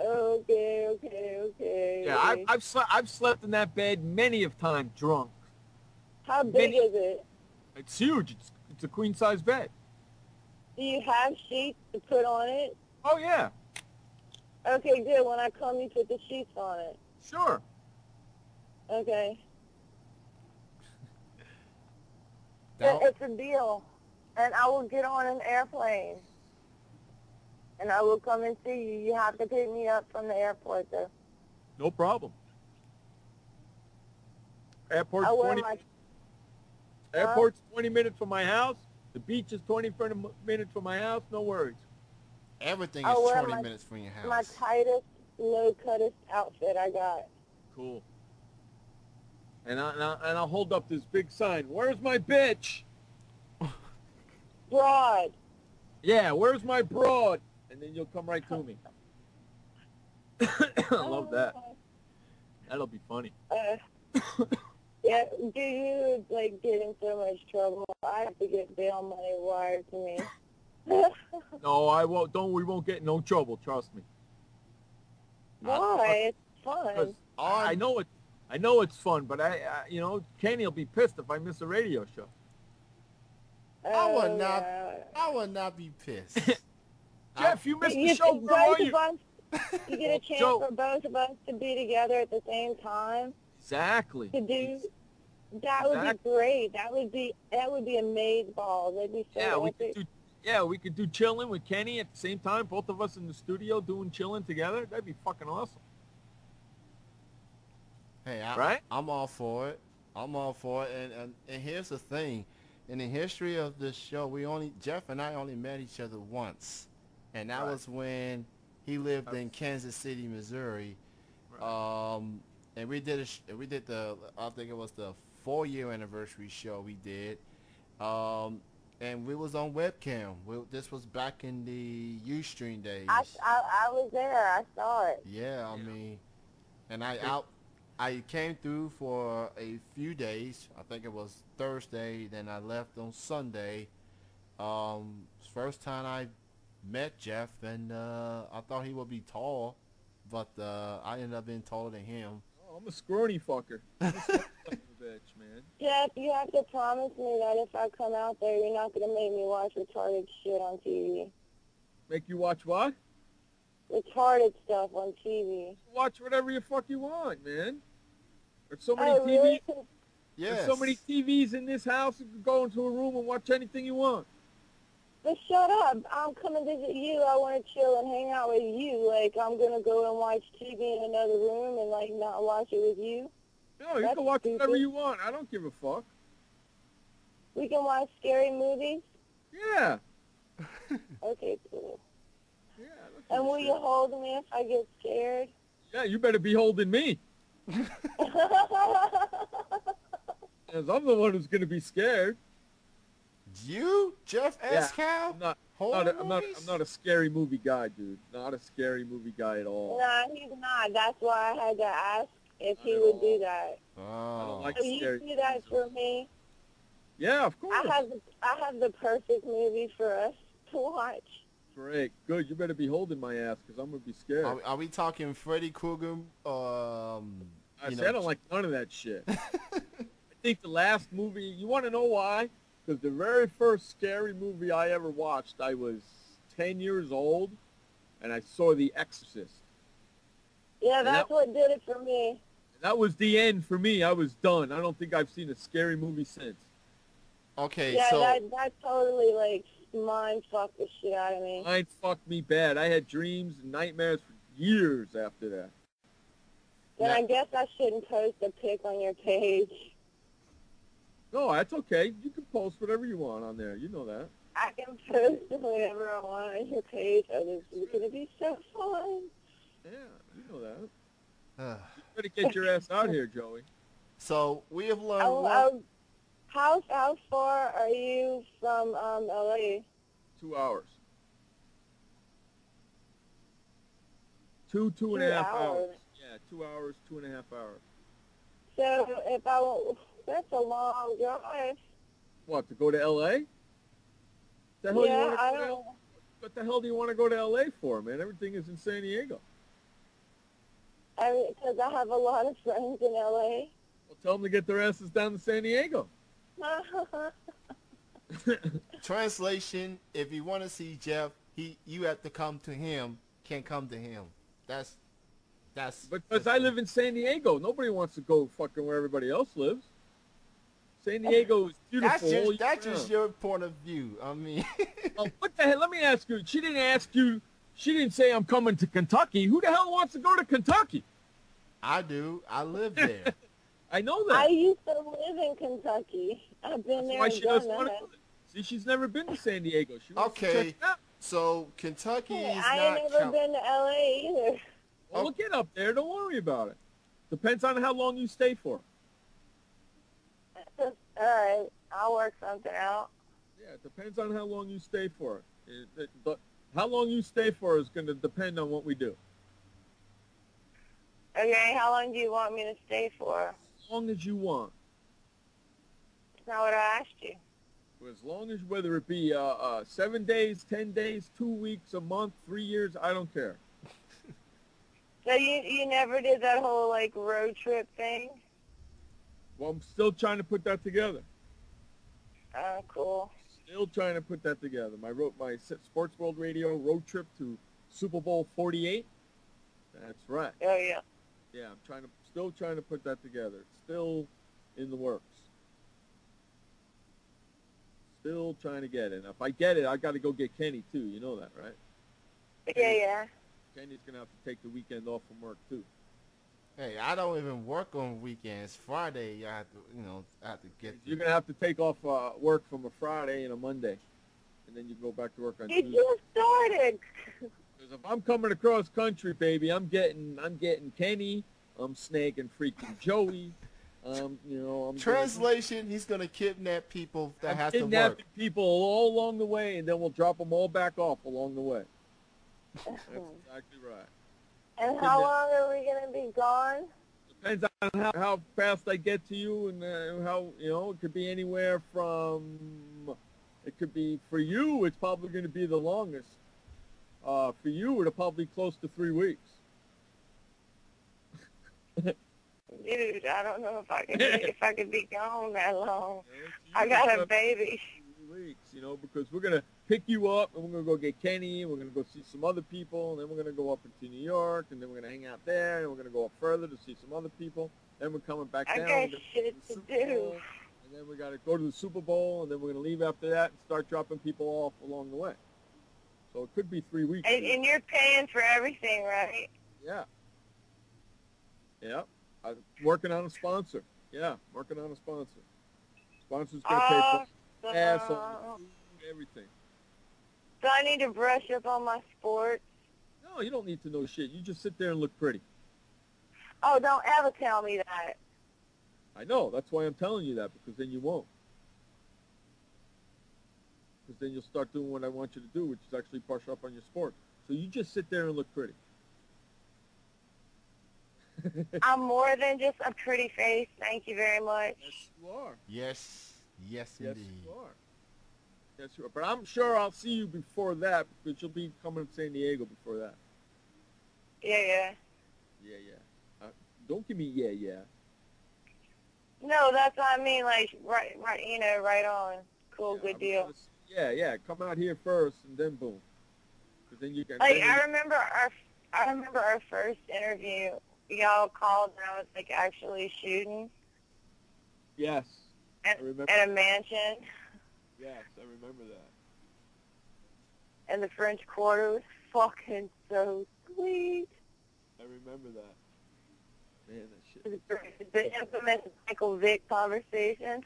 Okay. Yeah, I've slept in that bed many of times drunk. How big is it? It's huge. It's a queen size bed. Do you have sheets to put on it? Oh yeah. Okay, good. When I come, you put the sheets on it. Sure. Okay. Now- It's a deal. And I will get on an airplane. And I will come and see you. You have to pick me up from the airport, though. No problem. Airport's I wear 20 my... Airport's 20 minutes from my house. The beach is 20 minutes from my house. No worries. Everything I'll is wear 20 minutes from your My house. tightest, low-cuttest outfit I got. Cool. And I'll hold up this big sign. Where's my bitch? Broad. Yeah, where's my broad? And then you'll come right to me. I love that. That'll be funny. Yeah, do you, like, get in so much trouble? I have to get bail money wired to me. No, I won't. We won't get in no trouble. Trust me. Why? It's 'Cause fun. I know it's fun, but Kenny will be pissed if I miss a radio show. I would Oh, not. yeah. I would not be pissed. Jeff, you missed the You show. get Where are both you? of us- You get a chance Joe. for both of us to be together at the same time Exactly. to do. That would be great. That would be amazeballs. That'd be so Yeah, epic. we could do Chillin with Kenny at the same time. Both of us in the studio doing Chillin together. That'd be fucking awesome. Hey, Right? I'm all for it. I'm all for it. And here's the thing. In the history of this show, Jeff and I only met each other once. And that Right. was when he lived in Kansas City, Missouri. Right. And we did I think it was the 4-year anniversary show we did. And we was on webcam. This was back in the Ustream days. I was there. I saw it. Yeah, I mean, and I came through for a few days. I think it was Thursday. Then I left on Sunday. First time I met Jeff, and I thought he would be tall, but I ended up being taller than him. Oh, I'm a scrawny fucker. I'm a son of a bitch, man. Jeff, you have to promise me that if I come out there, you're not going to make me watch retarded shit on TV. Make you watch what? Retarded stuff on TV. Watch whatever you fuck you want, man. There's so many Oh, really? TVs. Yes. There's so many TVs in this house. You can go into a room and watch anything you want. But shut up. I'm coming to visit you. I want to chill and hang out with you. Like, I'm going to go and watch TV in another room and, like, not watch it with you. No, you That's can watch whatever stupid. you want. I don't give a fuck. We can watch scary movies? Yeah. Okay, cool. Yeah. I don't give And a will shit. you hold me if I get scared? Yeah, you better be holding me. Because I'm the one who's going to be scared. You, Jeff Escal? I'm not. Horror I'm movies? not a scary movie guy, dude. Not a scary movie guy at all. No, he's not. That's why I had to ask if Not he at would all. do that. I don't Oh. like So you scary do that movies. for me? Yeah, of course. I have the perfect movie for us to watch. Great. Good. You better be holding my ass because I'm going to be scared. Are we talking Freddy Krueger? I you said know, I don't like none of that shit. I think the last movie, you want to know why? Because the very first scary movie I ever watched, I was 10 years old, and I saw The Exorcist. Yeah, And that's what did it for me. And that was the end for me. I was done. I don't think I've seen a scary movie since. Okay, Yeah, so that totally, like, mind fucked the shit out of me. Mine fucked me bad. I had dreams and nightmares for years after that. Then Yeah. I guess I shouldn't post a pic on your page. No, that's okay. You can post whatever you want on there. You know that. I can post whatever I want on your page. Oh, this is going to be so fun. Yeah, you know that. You better get your ass out here, Joey. so we have learned. How far are you from LA? 2 hours. Two and a half hours. Yeah, 2 hours, 2.5 hours. So if that's a long drive. What, to go to L.A.? The hell you Yeah, want I to go to don't. What the hell do you want to go to L.A. for, man? Everything is in San Diego. Because I have a lot of friends in LA. Well, tell them to get their asses down to San Diego. Translation: if you want to see Jeff, you have to come to him. Can't come to him. That's. Because I live in San Diego. Nobody wants to go fucking where everybody else lives. San Diego is beautiful. That's just your point of view. I mean. What the hell? Let me ask you. She didn't ask you. She didn't say I'm coming to Kentucky. Who the hell wants to go to Kentucky? I do. I live there. I know that. I used to live in Kentucky. I've been That's there why and she done doesn't want that. to go there. See, she's never been to San Diego. She wants to check Okay. it out. So Kentucky is I not. ain't never been to LA either. Well, we'll get up there. Don't worry about it. Depends on how long you stay for. All right, I'll work something out. Yeah, it depends on how long you stay for. How long you stay for is going to depend on what we do. Okay, how long do you want me to stay for? As long as you want. That's not what I asked you. As long as, whether it be 7 days, 10 days, 2 weeks, a month, 3 years, I don't care. So you never did that whole, like, road trip thing? Well, I'm still trying to put that together. Oh, cool. Still trying to put that together. My Sports World Radio road trip to Super Bowl 48. That's right. Oh, yeah. Yeah, I'm still trying to put that together. It's still in the works. Still trying to get it. Now, if I get it, I got to go get Kenny too. You know that, right? Yeah. Kenny's gonna have to take the weekend off from work too. Hey, I don't even work on weekends. Friday, I have to get. You're gonna have to take off work from a Friday and a Monday, and then you go back to work on You Tuesday. just started. Because if I'm coming across country, baby, I'm getting Kenny. I'm snagging freaking Joey. I'm Translation: he's gonna kidnap people that have to work. kidnapping people all along the way, and then we'll drop them all back off along the way. That's exactly right. And how long are we going to be gone? Depends on how fast I get to you, and how, it could be anywhere from, it could be, for you, it's probably going to be the longest. For you, it'll probably be close to 3 weeks. Dude, I don't know if I could be gone that long. Yeah, I got a baby. 3 weeks, because we're going to pick you up, and we're going to go get Kenny, and we're going to go see some other people, and then we're going to go up into New York, and then we're going to hang out there, and we're going to go up further to see some other people. Then we're coming back down. I got to shit the to Super do. Bowl, and then we got to go to the Super Bowl, and then we're going to leave after that and start dropping people off along the way. So it could be 3 weeks. And you're paying for everything, right? Yeah. Yeah. I'm working on a sponsor. Yeah, working on a sponsor. Sponsor's going to pay for gas, all the food, everything. So I need to brush up on my sports. No, you don't need to know shit. You just sit there and look pretty. Oh, don't ever tell me that. I know. That's why I'm telling you that, because then you won't. Because then you'll start doing what I want you to do, which is actually brush up on your sport. So you just sit there and look pretty. I'm more than just a pretty face. Thank you very much. Yes, you are. Yes. Yes, Yes, indeed. you are. Yes, you are. But I'm sure I'll see you before that, because you'll be coming to San Diego before that. Yeah, yeah. Yeah, yeah. Don't give me yeah. No, that's what I mean. Like, right, right on. Cool, Yeah, good deal. Yeah. Come out here first, and then boom. Because then you can. Like, I remember our first interview. Y'all called and I was like actually shooting Yes. at I remember. a mansion, Yes, I remember that. and the French Quarter was fucking so sweet. I remember that. Man, that shit. The infamous Michael Vick conversation.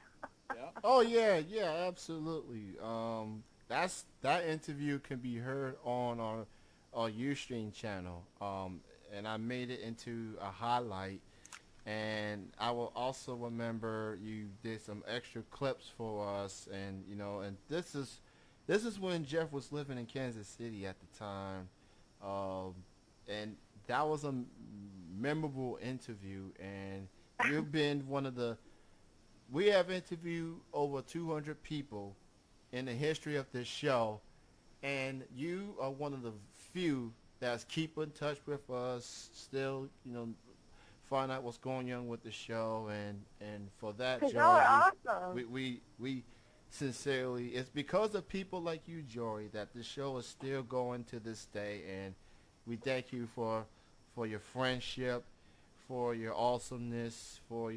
Yeah. Oh yeah, absolutely. That interview can be heard on our Ustream channel. And I made it into a highlight. And I will also remember you did some extra clips for us, and and this is when Jeff was living in Kansas City at the time, and that was a memorable interview. And you've been one of the we have interviewed over 200 people in the history of this show, and you are one of the few that's keep in touch with us still, find out what's going on with the show, and for that, Cause Joey, y'all are awesome. we sincerely, it's because of people like you, Jory, that the show is still going to this day, and we thank you for your friendship, for your awesomeness, for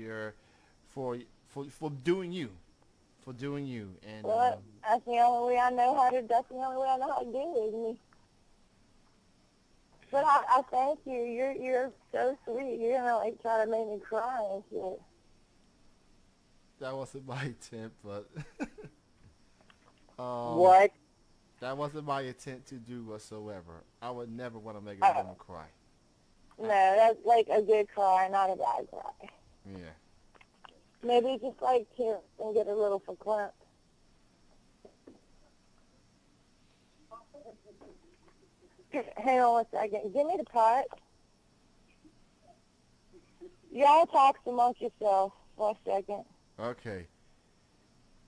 doing you, and Well, that's the only way I know how to. That's the only way I know how to do it. Is me. But I thank you. You're so sweet. You're gonna like try to make me cry and shit. that wasn't my intent, but What? that wasn't my intent to do whatsoever. I would never want to make a woman cry. No, that's like a good cry, not a bad cry. Yeah. Maybe just like tear and get a little verklempt. Hang on one second. Give me the pot. Y'all talk amongst yourself for a second. Okay.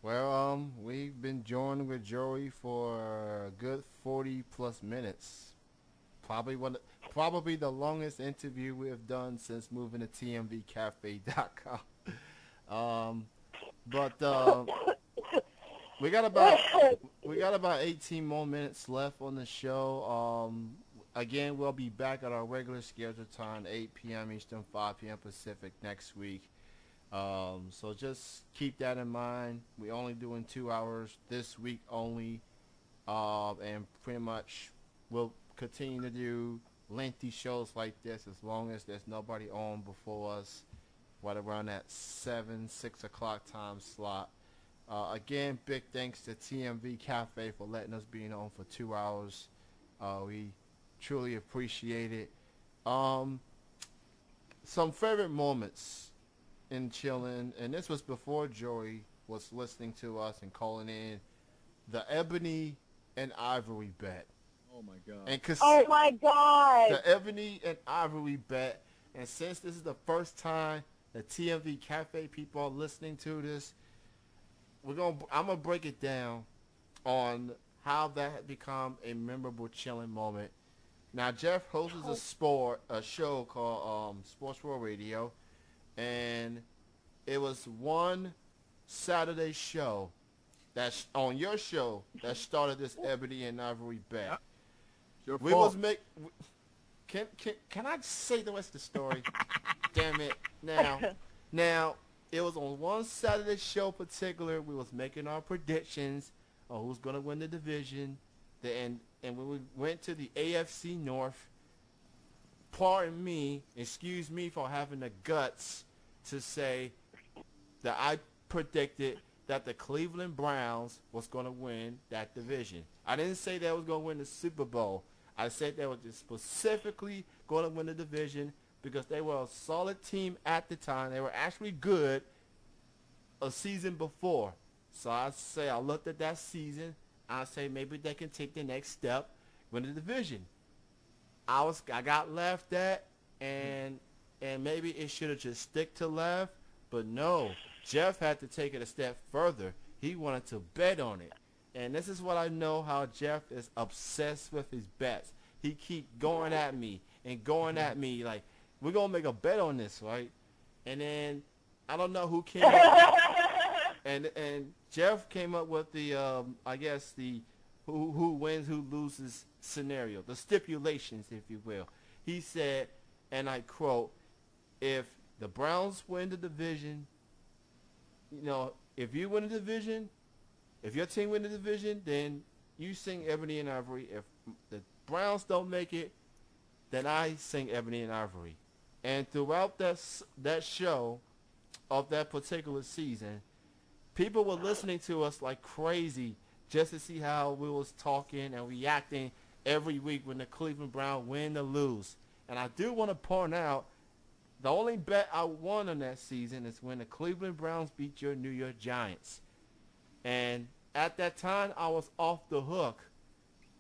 Well, we've been joined with Joey for a good 40 plus minutes. Probably the longest interview we have done since moving to TMVcafe.com. But we got about 18 more minutes left on the show. Again, we'll be back at our regular scheduled time, 8 p.m. Eastern, 5 p.m. Pacific next week. So just keep that in mind. We're only doing 2 hours this week only, and pretty much we'll continue to do lengthy shows like this as long as there's nobody on before us, right around that 6 o'clock time slot. Again, big thanks to TMV Cafe for letting us be on for 2 hours. We truly appreciate it. Some favorite moments in Chillin', and this was before Joey was listening to us and calling in, the Ebony and Ivory bet. Oh my God. And Oh my God. the Ebony and Ivory bet. And since this is the first time the TMV Cafe people are listening to this, I'm gonna break it down on how that had become a memorable Chillin' moment. Now, Jeff hosts a show called Sports World Radio, and it was one Saturday show that's on your show that started this Ebony and Ivory bet. Yep. Your We fault. was Can I say the rest of the story? Damn it! Now it was on one Saturday show particular. We was making our predictions on who's gonna win the division. And when we went to the AFC North, excuse me for having the guts to say that I predicted that the Cleveland Browns was going to win that division. I didn't say they was going to win the Super Bowl. I said they were just specifically going to win the division because they were a solid team at the time. They were actually good a season before. So I looked at that season. I say maybe they can take the next step, win the division. I got left at, and maybe it should have just stick to left, but no. Jeff had to take it a step further. He wanted to bet on it. And this is what I know how Jeff is obsessed with his bets. He keep going at me and going at me like, we're going to make a bet on this, right? And then I don't know who came up. And Jeff came up with the, I guess, the who wins, who loses scenario, the stipulations, if you will. He said, and I quote, if the Browns win the division, you know, if you win the division, if your team win the division, then you sing Ebony and Ivory. If the Browns don't make it, then I sing Ebony and Ivory. And throughout that show of that particular season, people were listening to us like crazy just to see how we was talking and reacting every week when the Cleveland Browns win or lose. And I do want to point out, the only bet I won on that season is when the Cleveland Browns beat your New York Giants. And at that time, I was off the hook.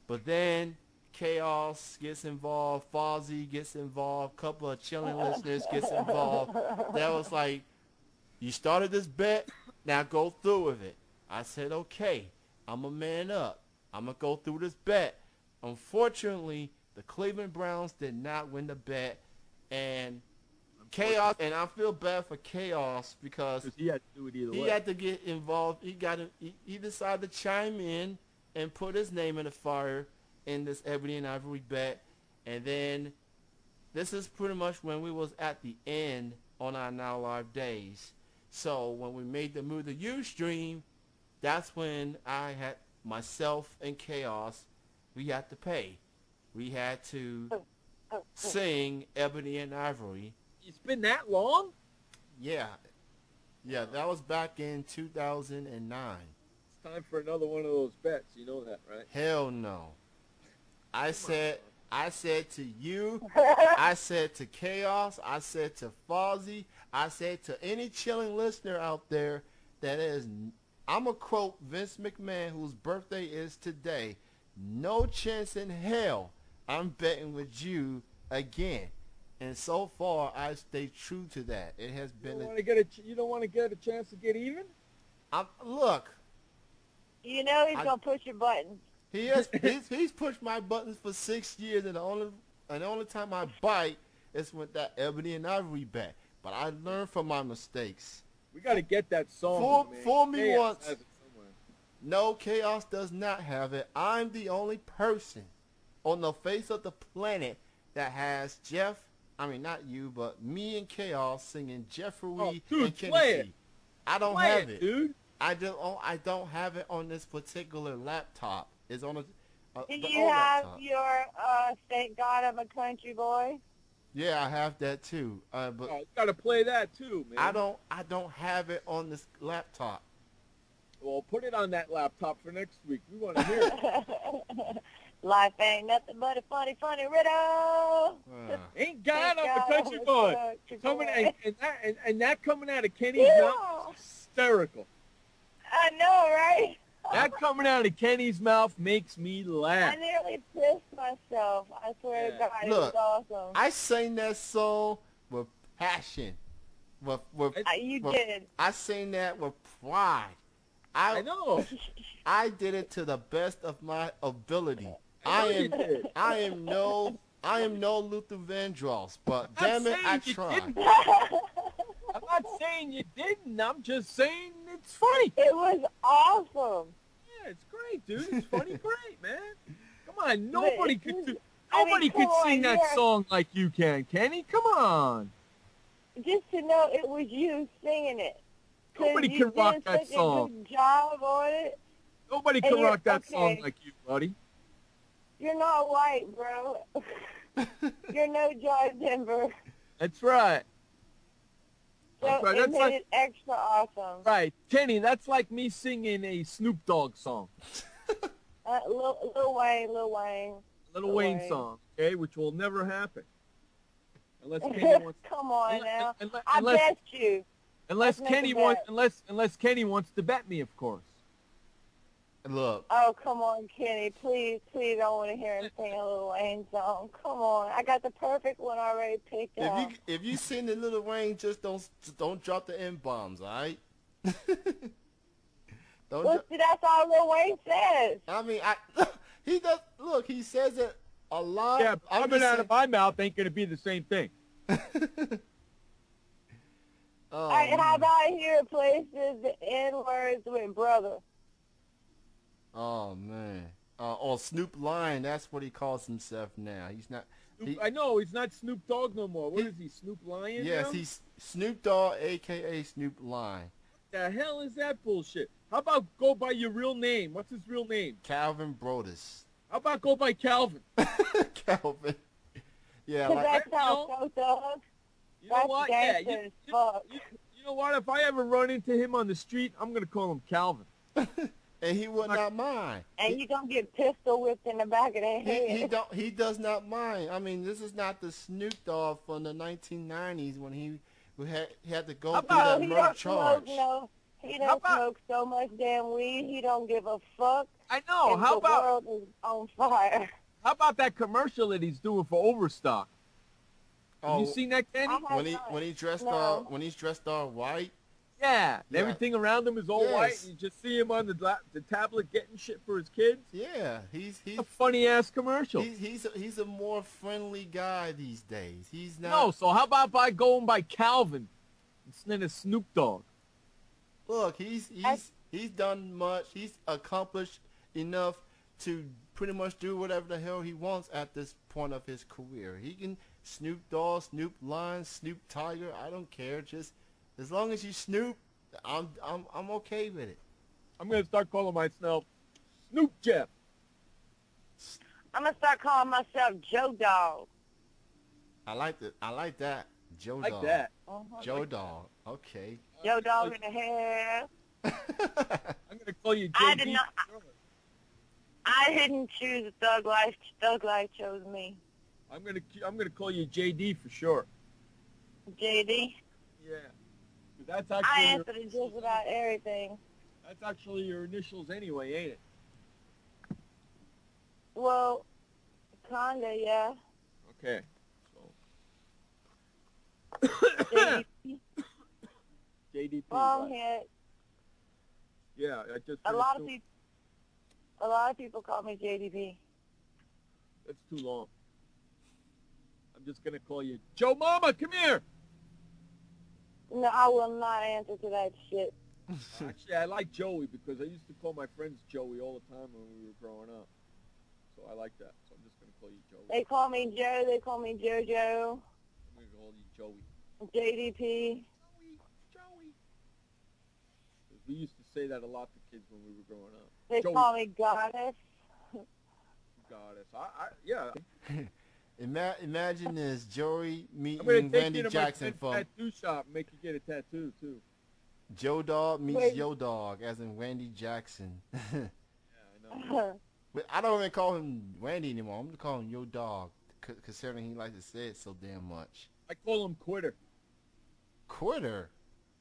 But then Chaos gets involved, Fozzie gets involved, a couple of Chillin listeners gets involved. That was like, you started this bet, now go through with it. I said, okay, I'm a man up. I'm going to go through this bet. Unfortunately, the Cleveland Browns did not win the bet. And Chaos, and I feel bad for Chaos because he had to do it either way. He had to get involved. He decided to chime in and put his name in the fire in this Ebony and Ivory bet. And then this is pretty much when we was at the end on our Now Live days. So when we made the move to Ustream, that's when I had myself and Chaos, we had to pay. We had to sing Ebony and Ivory. It's been that long? Yeah, that was back in 2009. It's time for another one of those bets. You know that, right? Hell no. I said to you, I said to Chaos, I said to Fozzie, I said to any Chilling listener out there that is, I'm going to quote Vince McMahon, whose birthday is today, no chance in hell I'm betting with you again. And so far, I stay true to that. It has been. You don't want to get a chance to get even? Look. You know he's gonna push your buttons. He is. He's pushed my buttons for 6 years, and the only time I bite is with that Ebony and Ivory bet. But I learned from my mistakes. We got to get that song. Fool me Chaos once. has it somewhere. No, Chaos does not have it. I'm the only person on the face of the planet that has Jeff. I mean, not you, but me and Chaos singing Jeffrey and Tennessee. I don't have it, dude. I don't have it on this particular laptop. It's on Do you have laptop. your Thank God I'm a Country Boy? Yeah, I have that too. But You got to play that too, man. I don't have it on this laptop. Well, put it on that laptop for next week. We want to hear it. Life ain't nothing but a funny, funny riddle. Ain't God, I'm a country boy. Coming and that coming out of Kenny's mouth is hysterical. I know, right? That coming out of Kenny's mouth makes me laugh. I nearly pissed myself. I swear to God, Look, it was awesome. I sang that song with passion. You did. I sang that with pride. I know. I did it to the best of my ability. I am no Luther Vandross, but damn it, I tried. I'm not saying you didn't. I'm just saying it's funny. It was awesome. Yeah, it's great, dude. It's funny, great, man. Come on, nobody could sing that song like you can, Kenny. Come on. Just to know it was you singing it. Nobody can rock that song. You did such a good job on it. Nobody can rock that song like you, buddy. You're not white, bro. You're no John Denver. That's right. So it made it extra awesome. Right. Kenny, that's like me singing a Snoop Dogg song. Lil Wayne. Little Wayne song, okay, which will never happen. Unless Kenny wants. Come on now. Unless, I bet you. unless Let's make Kenny a wants. bet. Unless Kenny wants to bet me, of course. Look, Oh, come on, Kenny. Please don't want to hear him sing a Lil Wayne song. Come on. I got the perfect one already picked out. if you sing the Little Wayne, just don't drop the M-bombs, all right? Don't. Well, see, that's all Lil Wayne says. I mean, he does. Look, he says it a lot. Yeah, but coming out of my mouth ain't gonna be the same thing. Oh, All right, how about he replaces the N-words with brother? oh man. Or Snoop Lion, that's what he calls himself now. He's not. I know he's not Snoop Dogg no more. What is he, Snoop Lion? Yes, now? he's Snoop Dogg, aka Snoop Lion. The hell is that bullshit? How about go by your real name? What's his real name? Calvin Brodus. How about go by Calvin? Calvin. Yeah, Because like that sounds so thug. You know That's what? Yeah, gangster as fuck. you know what? If I ever run into him on the street, I'm gonna call him Calvin. and he would not mind. And you're going to get pistol whipped in the back of the head. He does not mind. I mean, this is not the Snoop Dogg from the 1990s when he had to go through that murder charge. He don't smoke so much damn weed. He don't give a fuck. I know. And How the about world is on fire. how about that commercial that he's doing for Overstock? Have you Oh, seen that, Kenny? I have when he's dressed No. all white. Yeah. Yeah. Everything around him is all white. Yes. You just see him on the tablet getting shit for his kids. Yeah, he's A funny ass commercial. he's a more friendly guy these days. He's not. No, so how about by going by Calvin instead of Snoop Dogg? Look, he's done much. He's accomplished enough to pretty much do whatever the hell he wants at this point of his career. He can Snoop Dogg, Snoop Lion, Snoop Tiger. I don't care. Just as long as you Snoop, I'm okay with it. I'm gonna start calling myself Snoop Jeff. I'm going to start calling myself Joe Dog. I like that. Joe Like Dog. that. Joe Dog. Okay. Joe Dog in the hair. I'm gonna call you I JD. did not- I didn't choose Thug Life. Thug Life chose me. I'm gonna call you JD for sure. JD. Yeah. 'Cause that's I actually answer to just about everything. that's actually your initials anyway, ain't it? Well, kinda, yeah. Okay. JD. JDP. Long right. head. Yeah, I just A lot of assumed- people. A lot of people call me JDP. That's too long. I'm just gonna call you Joe Mama. Come here. No, I will not answer to that shit. Actually, I like Joey because I used to call my friends Joey all the time when we were growing up. So I like that. So I'm just gonna call you Joey. They call me Joe. They call me JoJo. I'm gonna call you Joey. JDP. Joey. 'Cause we used to say that a lot to kids when we were growing up. They Joey. call me Goddess. Goddess. Yeah. Imagine this, Joey I'm meeting gonna take Randy you to Jackson my from tattoo shop and make you get a tattoo too. Joe Dog meets Wait. Yo Dog, as in Randy Jackson. Yeah, I know. But I don't even call him Randy anymore. I'm gonna call him Yo Dog, considering he likes to say it so damn much. I call him Quitter. Quitter.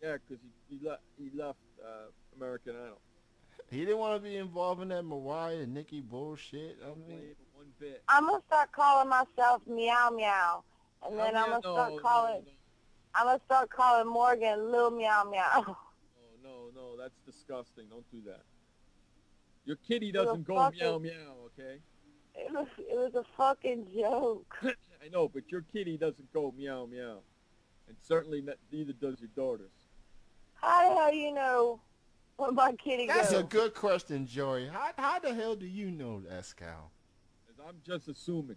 Yeah, because he left American Idol. He didn't want to be involved in that Mariah and Nicki bullshit. I Don't mean, believe one bit. I'm gonna start calling myself Meow Meow, and then I'm gonna start calling. I'm gonna start calling Morgan Lil Meow Meow. No, that's disgusting. Don't do that. Your kitty Little doesn't go fucker. meow meow, okay? It was a fucking joke. I know, but your kitty doesn't go meow meow. And certainly neither does your daughter's. How the hell you know what my kitty that's goes? a good question, Joey. How the hell do you know that, Scal? 'Cause I'm just assuming.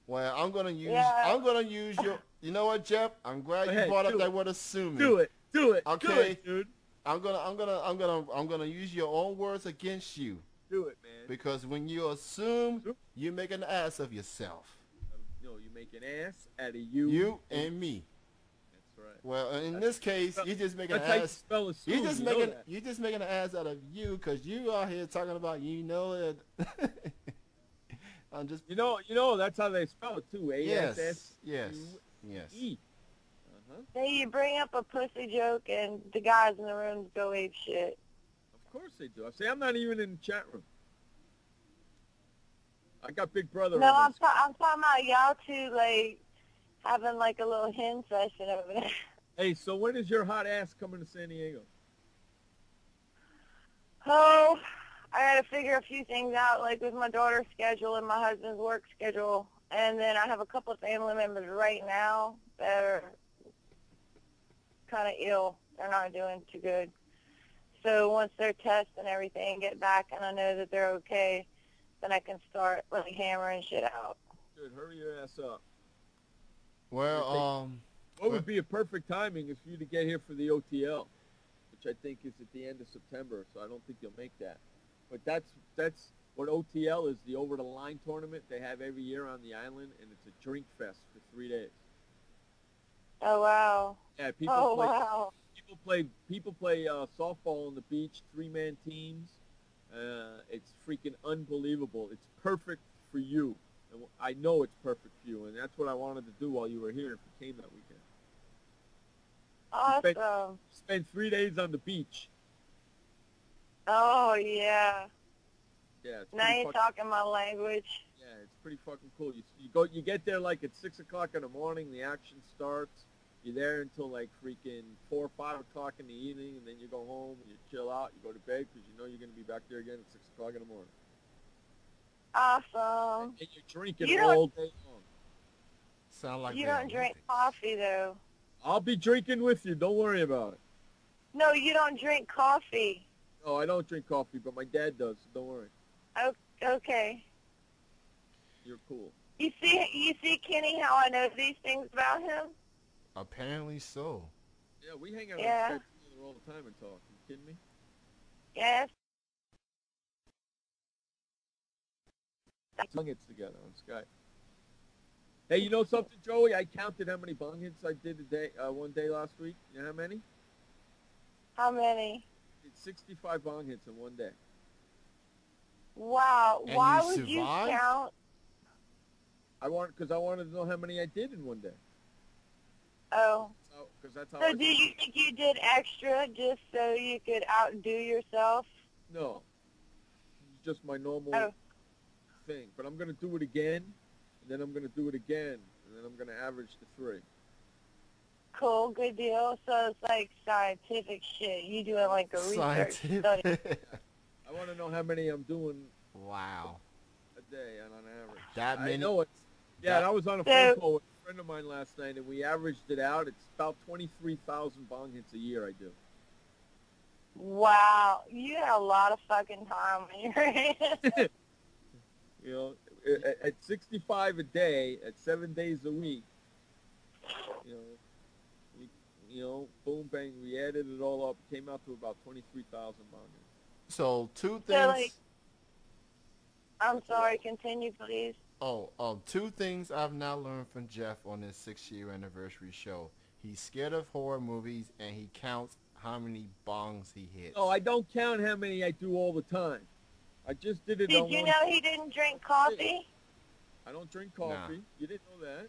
Well, I'm gonna use your. You know what, Jeff? I'm glad you Hey, brought up do that it. word assuming. Do it. Do Okay. it, dude. I'm gonna use your own words against you, Do it, man. because when you assume, you make an ass of yourself. You make an ass out of you. You and me. That's right. Well, in this case, you just make an That's how you ass. spell assume. You just know making that. you just making an ass out of you, because you out here talking about it. I'm just You know that's how they spell it too. yes, A-S-S. yes. Yes. E. Then you bring up a pussy joke and the guys in the room go ape shit. Of course they do. I say I'm not even in the chat room. I got Big Brother No, on my I'm talking about y'all two, like, having, like, a little hen session over there. Hey, so when is your hot ass coming to San Diego? Oh, I got to figure a few things out, like with my daughter's schedule and my husband's work schedule. And then I have a couple of family members right now that are kind of ill. They're not doing too good. So once their tests and everything get back and I know that they're okay, then I can start, like, hammering shit out. Good, hurry your ass up. Well, What would be a perfect timing is for you to get here for the OTL, which I think is at the end of September, so I don't think you'll make that. But that's what OTL is, the Over the Line tournament they have every year on the island, and it's a drink fest for 3 days. Oh, wow. Yeah, Wow. People play softball on the beach, 3-man teams. It's freaking unbelievable. It's perfect for you. And I know it's perfect for you, and that's what I wanted to do while you were here if you came that weekend. Awesome. Spend 3 days on the beach. Oh, yeah. Yeah, it's Now you're talking my language. Yeah, it's pretty fucking cool. You get there like at 6 o'clock in the morning. The action starts. You're there until like freaking 4 or 5 o'clock in the evening, and then you go home and you chill out. You go to bed because you know you're gonna be back there again at 6 o'clock in the morning. Awesome. And you're drinking all day long. sound like You the don't drink Olympics. coffee, though. I'll be drinking with you. Don't worry about it. No, you don't drink coffee. No, I don't drink coffee, but my dad does. So don't worry. Oh, okay. You're cool. You see, Kenny, how I know these things about him? Apparently so. Yeah, we hang out Yeah. on Skype together all the time and talk. You kidding me? Yes. Bong hits together on Skype. Hey, you know something, Joey? I counted how many bong hits I did one day last week. You know how many? How many? I did 65 bong hits in one day. Wow. And Why you would you survived? count? Because I wanted to know how many I did in one day. Oh. Because that's how So do you think you did extra just so you could outdo yourself? No. It's just my normal Oh. thing. But I'm going to do it again, and then I'm going to do it again, and then I'm going to average to 3. Cool, good deal. So it's like scientific shit. You doing like a research study. Scientific. I want to know how many I'm doing Wow. a day on average. That many? I know it. Yeah, and I was on a phone call with a friend of mine last night, and we averaged it out. It's about 23,000 bong hits a year I do. Wow. You had a lot of fucking time on your hands. You know, at 65 a day, at 7 days a week, you know, boom, bang, we added it all up, came out to about 23,000 bong hits. So two things. like, I'm sorry, continue, please. Two things I've now learned from Jeff on this 6-year anniversary show. He's scared of horror movies, and he counts how many bongs he hits. No, I don't count how many I do all the time. I just did it on Did you one know he didn't drink coffee? I don't drink coffee. Nah. You didn't know that?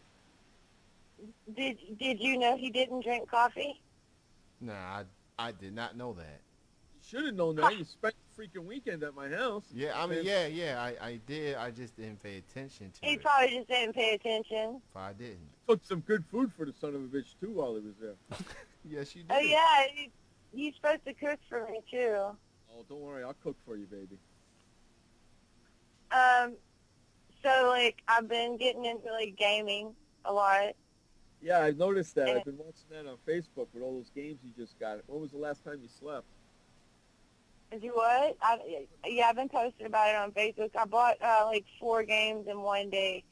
Did you know he didn't drink coffee? Nah, I did not know that. You should have known that. You spent the freaking weekend at my house. Yeah, I mean, yeah, I did. I just didn't pay attention to He it. probably just didn't pay attention. If I didn't. Cooked some good food for the son of a bitch, too, while he was there. Yes, you did. Oh, yeah, he's supposed to cook for me, too. Oh, don't worry. I'll cook for you, baby. So, like, I've been getting into, like, gaming a lot. Yeah, I noticed that. I've been watching that on Facebook with all those games you just got. When was the last time you slept? Is you what? I've been posting about it on Facebook. I bought, like, 4 games in one day.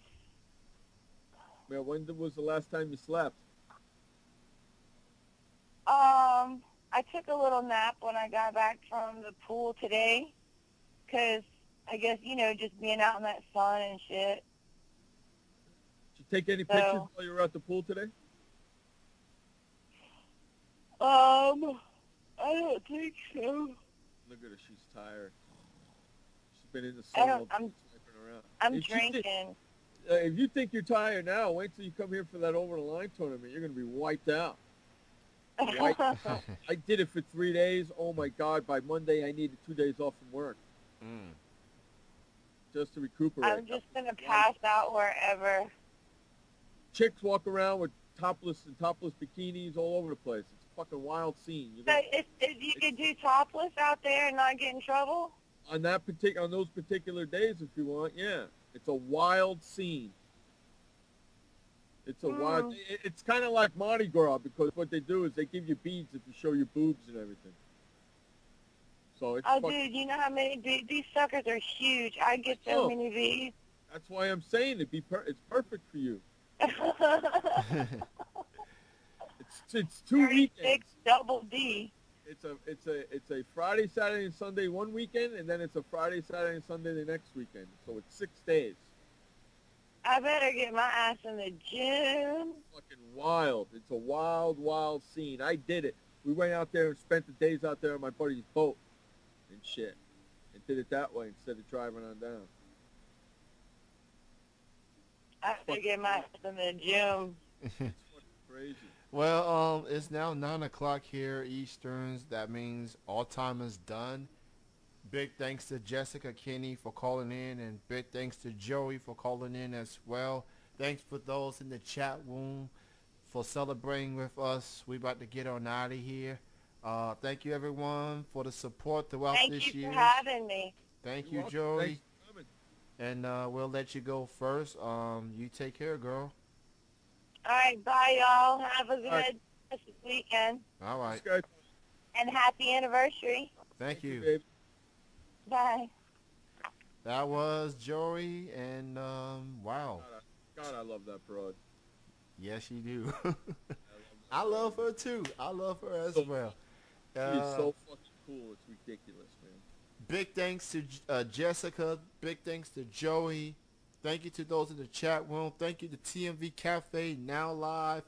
Man, when was the last time you slept? I took a little nap when I got back from the pool today, because I guess, you know, just being out in that sun and shit. Did you take any pictures while you were at the pool today? I don't think so. Look at her. She's tired. She's been in the sun all day, swiping around. I'm If she did- drinking. if you think you're tired now, wait till you come here for that over the line tournament. You're gonna be wiped out. Wiped out. I did it for 3 days. Oh my God! By Monday, I needed 2 days off from work just to recuperate. I'm just gonna pass out wherever. Chicks walk around with topless bikinis all over the place. It's a fucking wild scene. So if you could do topless out there and not get in trouble? On those particular days, if you want, yeah. It's a wild scene. It's a wild. It's kind of like Mardi Gras because what they do is they give you beads if you show your boobs and everything. So it's. Oh, dude, you know how many beads? These suckers are huge. I get so many beads. That's why I'm saying it's perfect for you. It's 2 weekends. 36 double D. It's a Friday, Saturday, and Sunday one weekend, and then it's a Friday, Saturday, and Sunday the next weekend. So it's 6 days. I better get my ass in the gym. Fucking wild. It's a wild, wild scene. I did it. We went out there and spent the days out there on my buddy's boat and shit. And did it that way instead of driving on down. I better get my ass in the gym. It's fucking crazy. Well, it's now 9 o'clock here Easterns. That means all time is done. Big thanks to Jessica Kenny for calling in, and big thanks to Joey for calling in as well. Thanks for those in the chat room for celebrating with us. We about to get on out of here. Thank you everyone for the support throughout this year. Thank you for having me. Thank You're you, welcome. Joey. Thanks for coming. And we'll let you go first. You take care, girl. All right, bye, y'all. Have a good right. weekend. All right. This guy- And happy anniversary. Thank you. babe. Bye. That was Joey, and wow. God, I love that broad. Yes, you do. I love her too. I love her as well. She is so fucking cool. It's ridiculous, man. Big thanks to Jessica. Big thanks to Joey. Thank you to those in the chat room. Thank you to TMV Cafe, Now Live,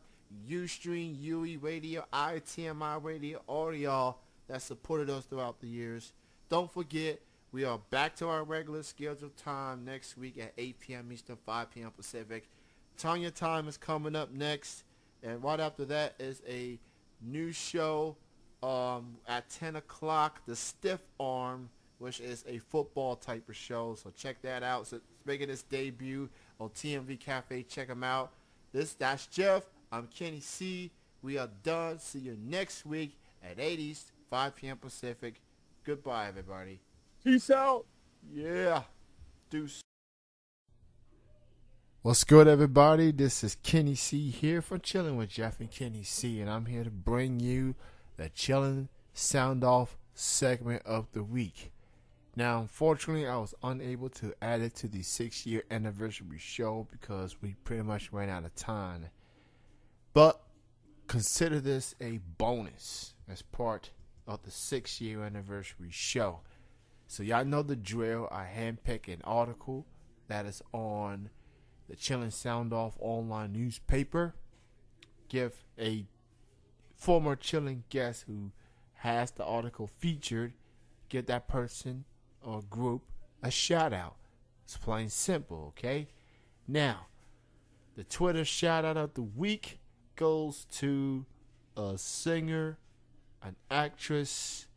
Ustream, UE Radio, ITMI Radio, all y'all that supported us throughout the years. Don't forget, we are back to our regular scheduled time next week at 8 p.m. Eastern, 5 p.m. Pacific. Tanya Time is coming up next. And right after that is a new show at 10 o'clock, The Stiff Arm, which is a football type of show. So check that out. So it's making its debut on TMV Cafe. Check them out. That's Jeff. I'm Kenny C. We are done. See you next week at 8 East, 5 p.m. Pacific. Goodbye, everybody. Peace out. Yeah. Deuce. What's good, everybody? This is Kenny C here for Chillin with Jeff and Kenny C, and I'm here to bring you the Chillin Sound Off segment of the week. Now, unfortunately, I was unable to add it to the 6-year anniversary show because we pretty much ran out of time. But consider this a bonus as part of the 6-year anniversary show. So y'all know the drill. I handpick an article that is on the Chillin Sound Off online newspaper. Give a former Chillin guest who has the article featured, give that person or group a shout out. It's plain simple, okay? Now, the Twitter shout out of the week goes to a singer, an actress,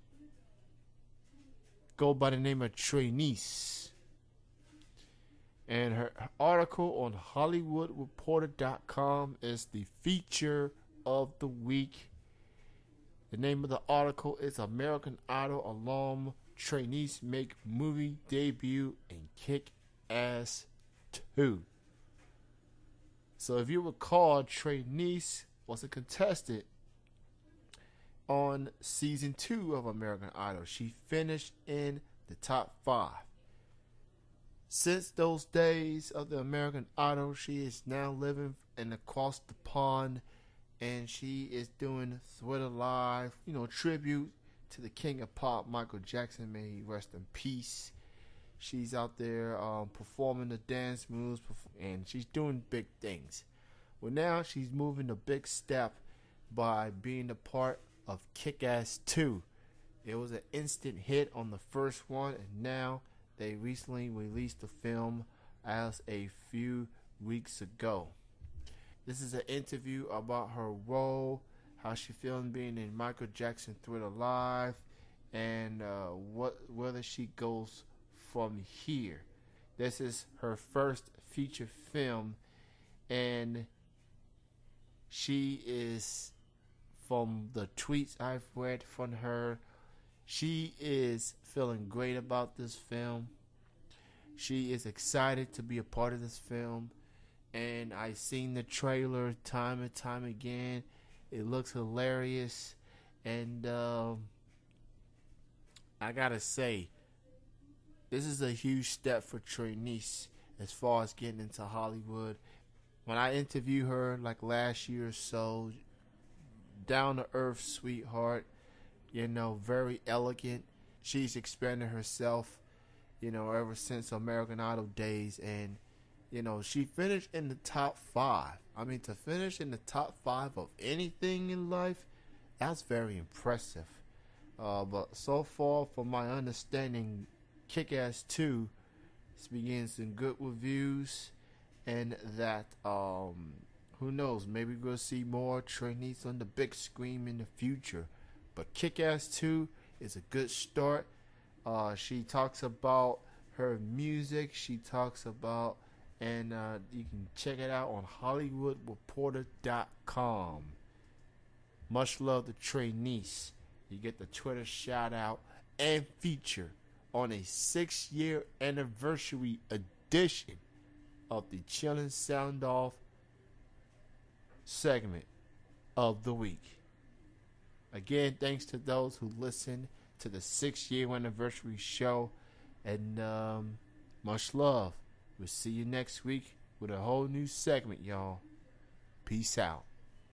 go by the name of Trinice. And her article on HollywoodReporter.com is the feature of the week. The name of the article is American Idol alum Trinice make movie debut in Kick-Ass 2. So if you recall, Trinice was a contestant on season 2 of American Idol. She finished in the top 5. Since those days of the American Idol, she is now living across the pond, and she is doing Twitter Live, tribute to the King of Pop, Michael Jackson. May he rest in peace. She's out there performing the dance moves, and she's doing big things. Well, now she's moving a big step by being a part of Kick-Ass 2. It was an instant hit on the first one, and now they recently released the film as a few weeks ago. This is an interview about her role, how she feeling being in Michael Jackson Thriller Live, and whether she goes from here. This is her first feature film, and she is, from the tweets I've read from her, she is feeling great about this film. She is excited to be a part of this film, and I've seen the trailer time and time again. It looks hilarious, and I gotta say, this is a huge step for Trinice as far as getting into Hollywood. When I interviewed her like last year or so, down to earth sweetheart, very elegant. She's expanded herself, ever since American Idol days, and she finished in the top 5. I mean, to finish in the top 5 of anything in life, that's very impressive. But so far, from my understanding, Kick-Ass 2 is getting some good reviews, and that who knows, maybe we'll see more Trinice on the big screen in the future. But Kick-Ass 2 is a good start. She talks about her music. She talks about, and you can check it out on HollywoodReporter.com. Much love to Trinice. You get the Twitter shout out and feature on a 6-year anniversary edition of the Chillin' Sound Off segment of the week. Again, thanks to those who listened to the 6-year anniversary show, and much love. We'll see you next week with a whole new segment, y'all. Peace out.